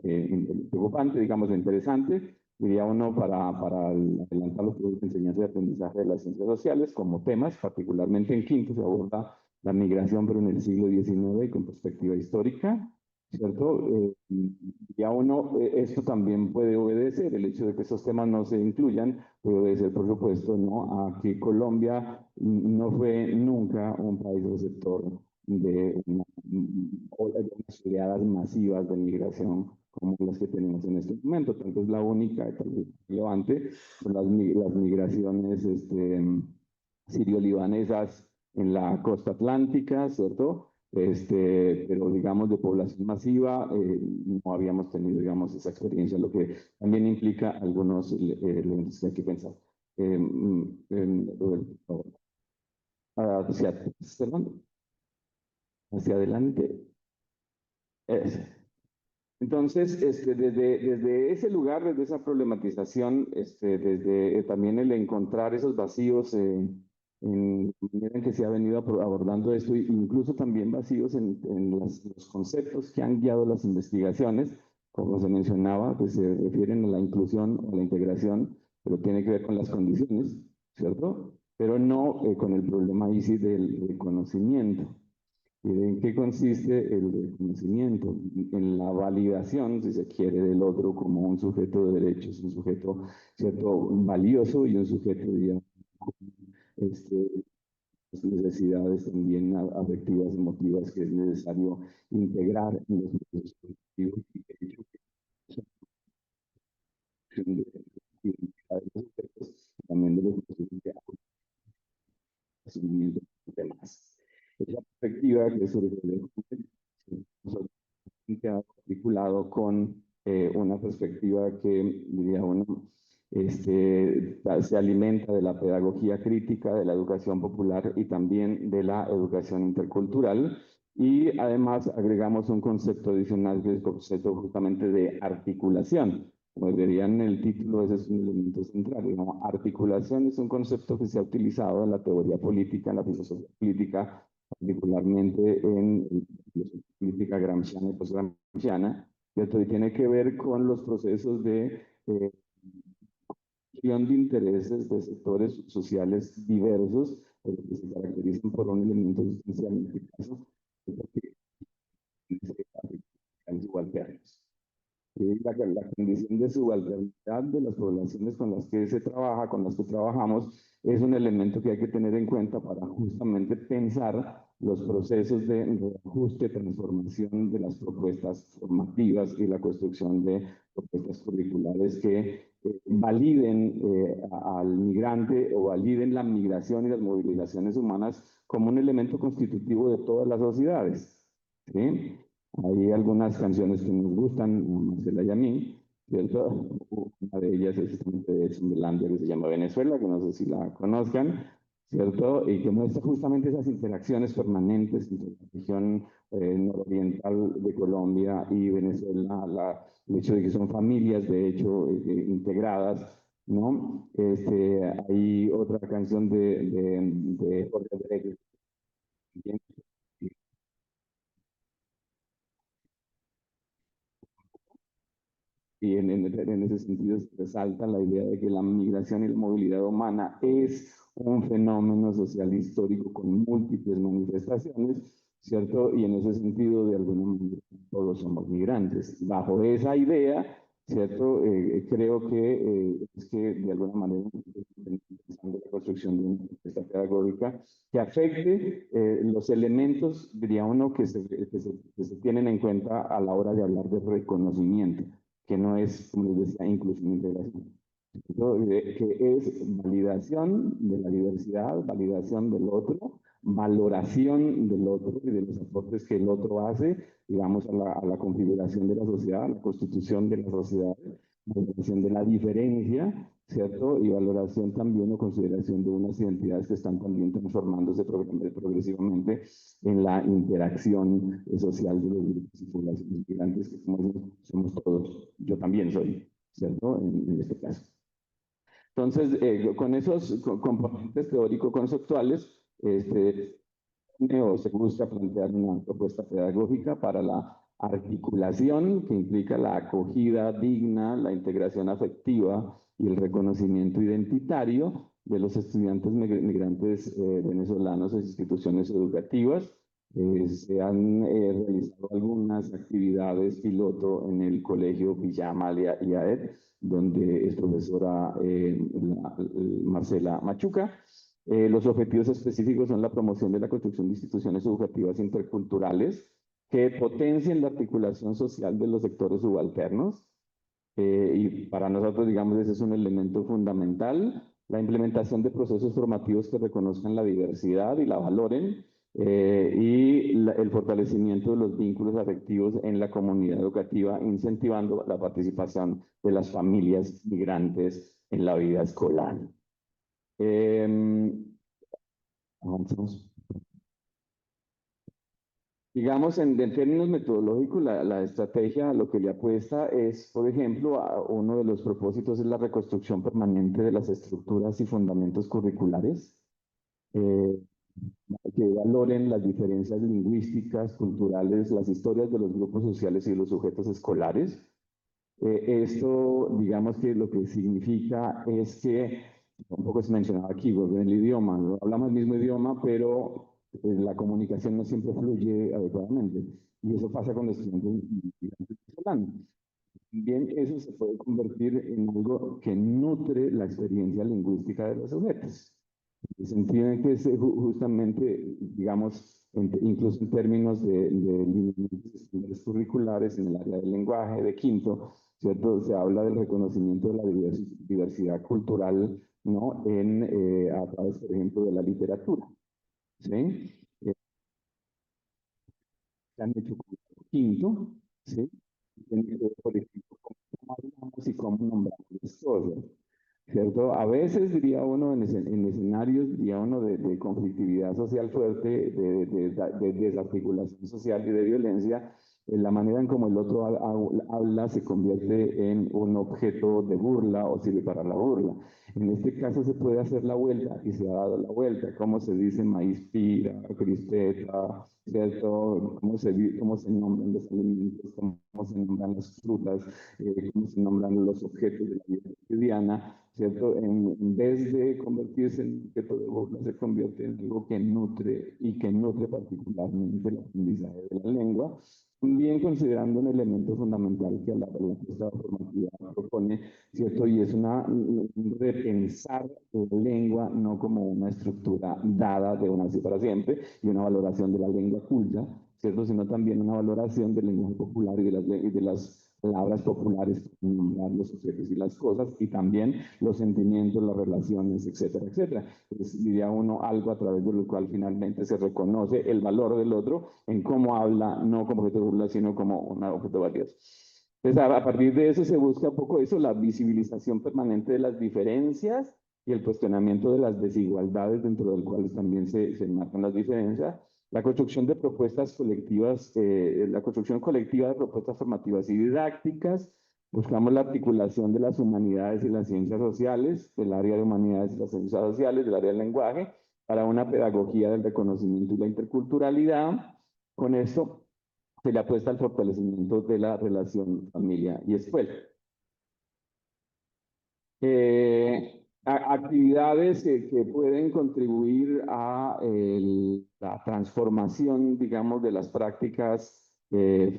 preocupante, digamos, interesante, diría uno, para adelantar los procesos de enseñanza y aprendizaje de las ciencias sociales como temas. Particularmente en quinto se aborda la migración, pero en el siglo XIX y con perspectiva histórica, ¿cierto? Ya uno, esto también puede obedecer, el hecho de que esos temas no se incluyan, puede obedecer, por supuesto, ¿no? A que Colombia no fue nunca un país receptor de unas oleadas masivas de migración como las que tenemos en este momento. Tanto es la única y tal vez relevante, son las migraciones sirio-libanesas en la costa atlántica, ¿cierto? Pero digamos de población masiva no habíamos tenido, digamos, esa experiencia, lo que también implica algunos elementos que hay que pensar. Perdón, hacia adelante. Entonces, desde ese lugar, desde esa problematización, desde también el encontrar esos vacíos en la manera en que se ha venido abordando esto, incluso también vacíos en los conceptos que han guiado las investigaciones, como se mencionaba, que se refieren a la inclusión o a la integración, pero tiene que ver con las condiciones, ¿cierto? Pero no con el problema ahí sí del reconocimiento. ¿Y en qué consiste el reconocimiento? En la validación, si se quiere, del otro como un sujeto de derechos, un sujeto, ¿cierto?, valioso y un sujeto, digamos, las necesidades también afectivas, emotivas que es necesario integrar en los procesos productivos y que de hecho de identidad de los sujetos, también de los procesos de asumimiento de los demás. Esa perspectiva que surge de quedado articulado con una perspectiva que, diría uno, se alimenta de la pedagogía crítica, de la educación popular y también de la educación intercultural. Y además agregamos un concepto adicional, que es el concepto justamente de articulación. Como verían en el título, ese es un elemento central. ¿No? Articulación es un concepto que se ha utilizado en la teoría política, en la filosofía política, particularmente en la política gramsciana y postgramsciana, ¿cierto? Y tiene que ver con los procesos de de intereses de sectores sociales diversos, que se caracterizan por un elemento sustancial, en este caso, subalternos. La condición de subalternidad de las poblaciones con las que se trabaja, con las que trabajamos, es un elemento que hay que tener en cuenta para justamente pensar los procesos de reajuste, transformación de las propuestas formativas y la construcción de propuestas curriculares que validen al migrante o validen la migración y las movilizaciones humanas como un elemento constitutivo de todas las sociedades. ¿sí? Hay algunas canciones que nos gustan, a Marcela y a mí, ¿cierto? Una de ellas es justamente de Chimbelandia, que se llama Venezuela, que no sé si la conozcan, ¿cierto? Y que muestra justamente esas interacciones permanentes entre la región nororiental de Colombia y Venezuela, el hecho de que son familias, de hecho, integradas, ¿no? Hay otra canción de Jorge Drexler, y en ese sentido se resalta la idea de que la migración y la movilidad humana es un fenómeno social histórico con múltiples manifestaciones, ¿cierto? Y en ese sentido, de alguna manera, todos somos migrantes. Bajo esa idea, ¿cierto? Creo que es que de alguna manera pensando la construcción de una propuesta pedagógica que afecte los elementos, diría uno, que se tienen en cuenta a la hora de hablar de reconocimiento, que no es, como les decía, inclusión e integración, que es validación de la diversidad, validación del otro, valoración del otro y de los aportes que el otro hace, digamos, a la configuración de la sociedad, a la constitución de la sociedad, valoración de la diferencia, ¿cierto? Y valoración también o consideración de unas identidades que están también transformándose progresivamente en la interacción social de los grupos y poblaciones migrantes, que como somos todos, yo también soy, ¿cierto? En este caso. Entonces, con esos componentes teórico-conceptuales, o se busca plantear una propuesta pedagógica para la articulación, que implica la acogida digna, la integración afectiva y el reconocimiento identitario de los estudiantes migrantes venezolanos en instituciones educativas. Se han realizado algunas actividades piloto en el colegio Villa Amalia IAED, donde es profesora Marcela Machuca. Los objetivos específicos son la promoción de la construcción de instituciones educativas interculturales que potencien la articulación social de los sectores subalternos. Y para nosotros, digamos, ese es un elemento fundamental. La implementación de procesos formativos que reconozcan la diversidad y la valoren. El fortalecimiento de los vínculos afectivos en la comunidad educativa, incentivando la participación de las familias migrantes en la vida escolar. Avanzamos. Digamos, en términos metodológicos, la estrategia lo que le apuesta es, por ejemplo, uno de los propósitos es la reconstrucción permanente de las estructuras y fundamentos curriculares, que valoren las diferencias lingüísticas, culturales, las historias de los grupos sociales y de los sujetos escolares. Esto, digamos que lo que significa es que, un poco se mencionaba aquí, en el idioma, ¿no? Hablamos el mismo idioma, pero la comunicación no siempre fluye adecuadamente. Y eso pasa con los estudiantes venezolanos. También eso se puede convertir en algo que nutre la experiencia lingüística de los sujetos. En el sentido en que justamente, digamos, incluso en términos de lineamientos curriculares en el área del lenguaje, de quinto, ¿cierto? Se habla del reconocimiento de la diversidad cultural, ¿no? A través, por ejemplo, de la literatura, ¿sí? Se han hecho con quinto, ¿sí? Tiene que ver, por ejemplo, cómo hablamos y cómo nombramos las cosas, ¿cierto? A veces, diría uno, en escenarios, diría uno, de conflictividad social fuerte, de desarticulación social y de violencia, la manera en cómo el otro habla se convierte en un objeto de burla o sirve para la burla. En este caso se puede hacer la vuelta y se ha dado la vuelta. ¿Cómo se dice maíz pira, crispeta, ¿cierto? Cómo se nombran los alimentos, cómo se nombran las frutas, cómo se nombran los objetos de la vida cotidiana, ¿cierto? En vez de convertirse en un objeto de burla, se convierte en algo que nutre y que nutre particularmente el aprendizaje de la lengua, también considerando un elemento fundamental que la propuesta formativa propone, ¿cierto? Y es un repensar la lengua no como una estructura dada de una vez y para siempre, y una valoración de la lengua culta, ¿cierto? Sino también una valoración del lenguaje popular y de las palabras populares, los sujetos y las cosas, y también los sentimientos, las relaciones, etcétera, etcétera. Entonces, diría uno algo a través de lo cual finalmente se reconoce el valor del otro en cómo habla, no como objeto de burla, sino como un objeto valioso. Entonces, a partir de eso se busca un poco eso, la visibilización permanente de las diferencias y el cuestionamiento de las desigualdades dentro del cual también se enmarcan las diferencias. La construcción de propuestas colectivas, la construcción colectiva de propuestas formativas y didácticas. Buscamos la articulación de las humanidades y las ciencias sociales, del área de humanidades y las ciencias sociales, del área del lenguaje, para una pedagogía del reconocimiento y la interculturalidad. Con esto se le apuesta al fortalecimiento de la relación familia y escuela. Actividades que pueden contribuir a la transformación, digamos, de las prácticas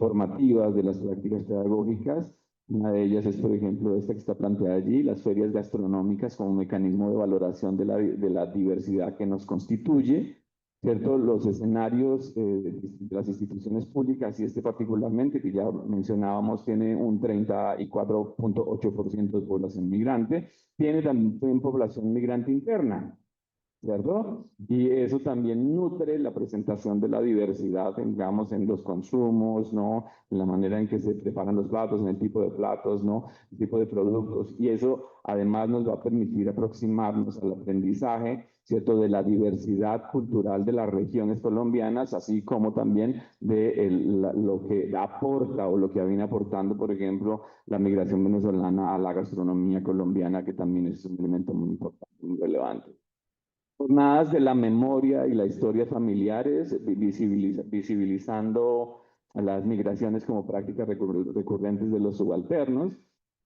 formativas, de las prácticas pedagógicas. Una de ellas es, por ejemplo, esta que está planteada allí, las ferias gastronómicas como mecanismo de valoración de la diversidad que nos constituye. ¿Cierto? Los escenarios de las instituciones públicas, y este particularmente, que ya mencionábamos, tiene un 34.8% de población migrante, tiene también población migrante interna, ¿cierto? Y eso también nutre la presentación de la diversidad, digamos, en los consumos, ¿no? En la manera en que se preparan los platos, en el tipo de platos, ¿no? El tipo de productos. Y eso además nos va a permitir aproximarnos al aprendizaje, ¿cierto? De la diversidad cultural de las regiones colombianas, así como también de lo que aporta o lo que viene aportando, por ejemplo, la migración venezolana a la gastronomía colombiana, que también es un elemento muy importante, muy relevante. Jornadas de la memoria y la historia familiares, visibilizando a las migraciones como prácticas recurrentes de los subalternos,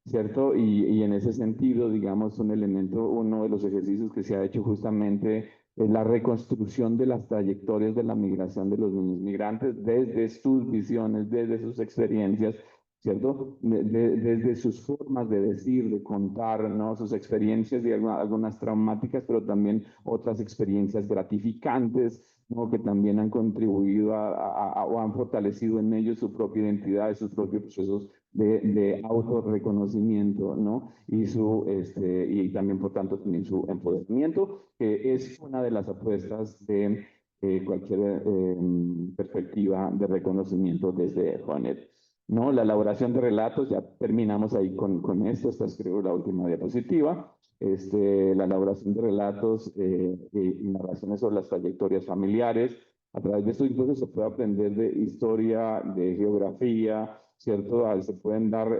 ¿cierto? Y en ese sentido, digamos, un elemento, uno de los ejercicios que se ha hecho justamente es la reconstrucción de las trayectorias de la migración de los niños migrantes desde sus visiones, desde sus experiencias, ¿cierto? Desde sus formas de decir, de contar, ¿no? Sus experiencias y algunas traumáticas, pero también otras experiencias gratificantes, ¿no? Que también han contribuido o han fortalecido en ellos su propia identidad, sus propios procesos de autorreconocimiento, ¿no? Y también, por tanto, también su empoderamiento, que es una de las apuestas de cualquier perspectiva de reconocimiento desde Jonet. ¿No? La elaboración de relatos, ya terminamos ahí con esto, esta es creo la última diapositiva. La elaboración de relatos y narraciones sobre las trayectorias familiares. A través de estos incluso se puede aprender de historia, de geografía, ¿cierto? Se pueden dar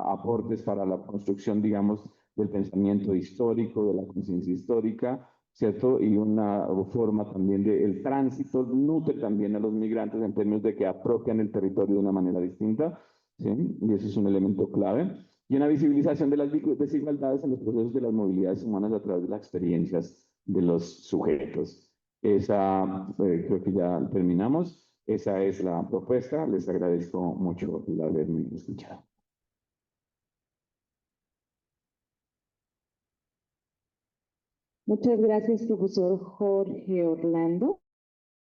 aportes para la construcción, digamos, del pensamiento histórico, de la conciencia histórica, ¿cierto? Y una forma también el tránsito nutre también a los migrantes en términos de que apropian el territorio de una manera distinta, ¿sí? Y eso es un elemento clave. Y una visibilización de las desigualdades en los procesos de las movilidades humanas a través de las experiencias de los sujetos. Esa, creo que ya terminamos. Esa es la propuesta. Les agradezco mucho el haberme escuchado. Muchas gracias, profesor Jorge Orlando.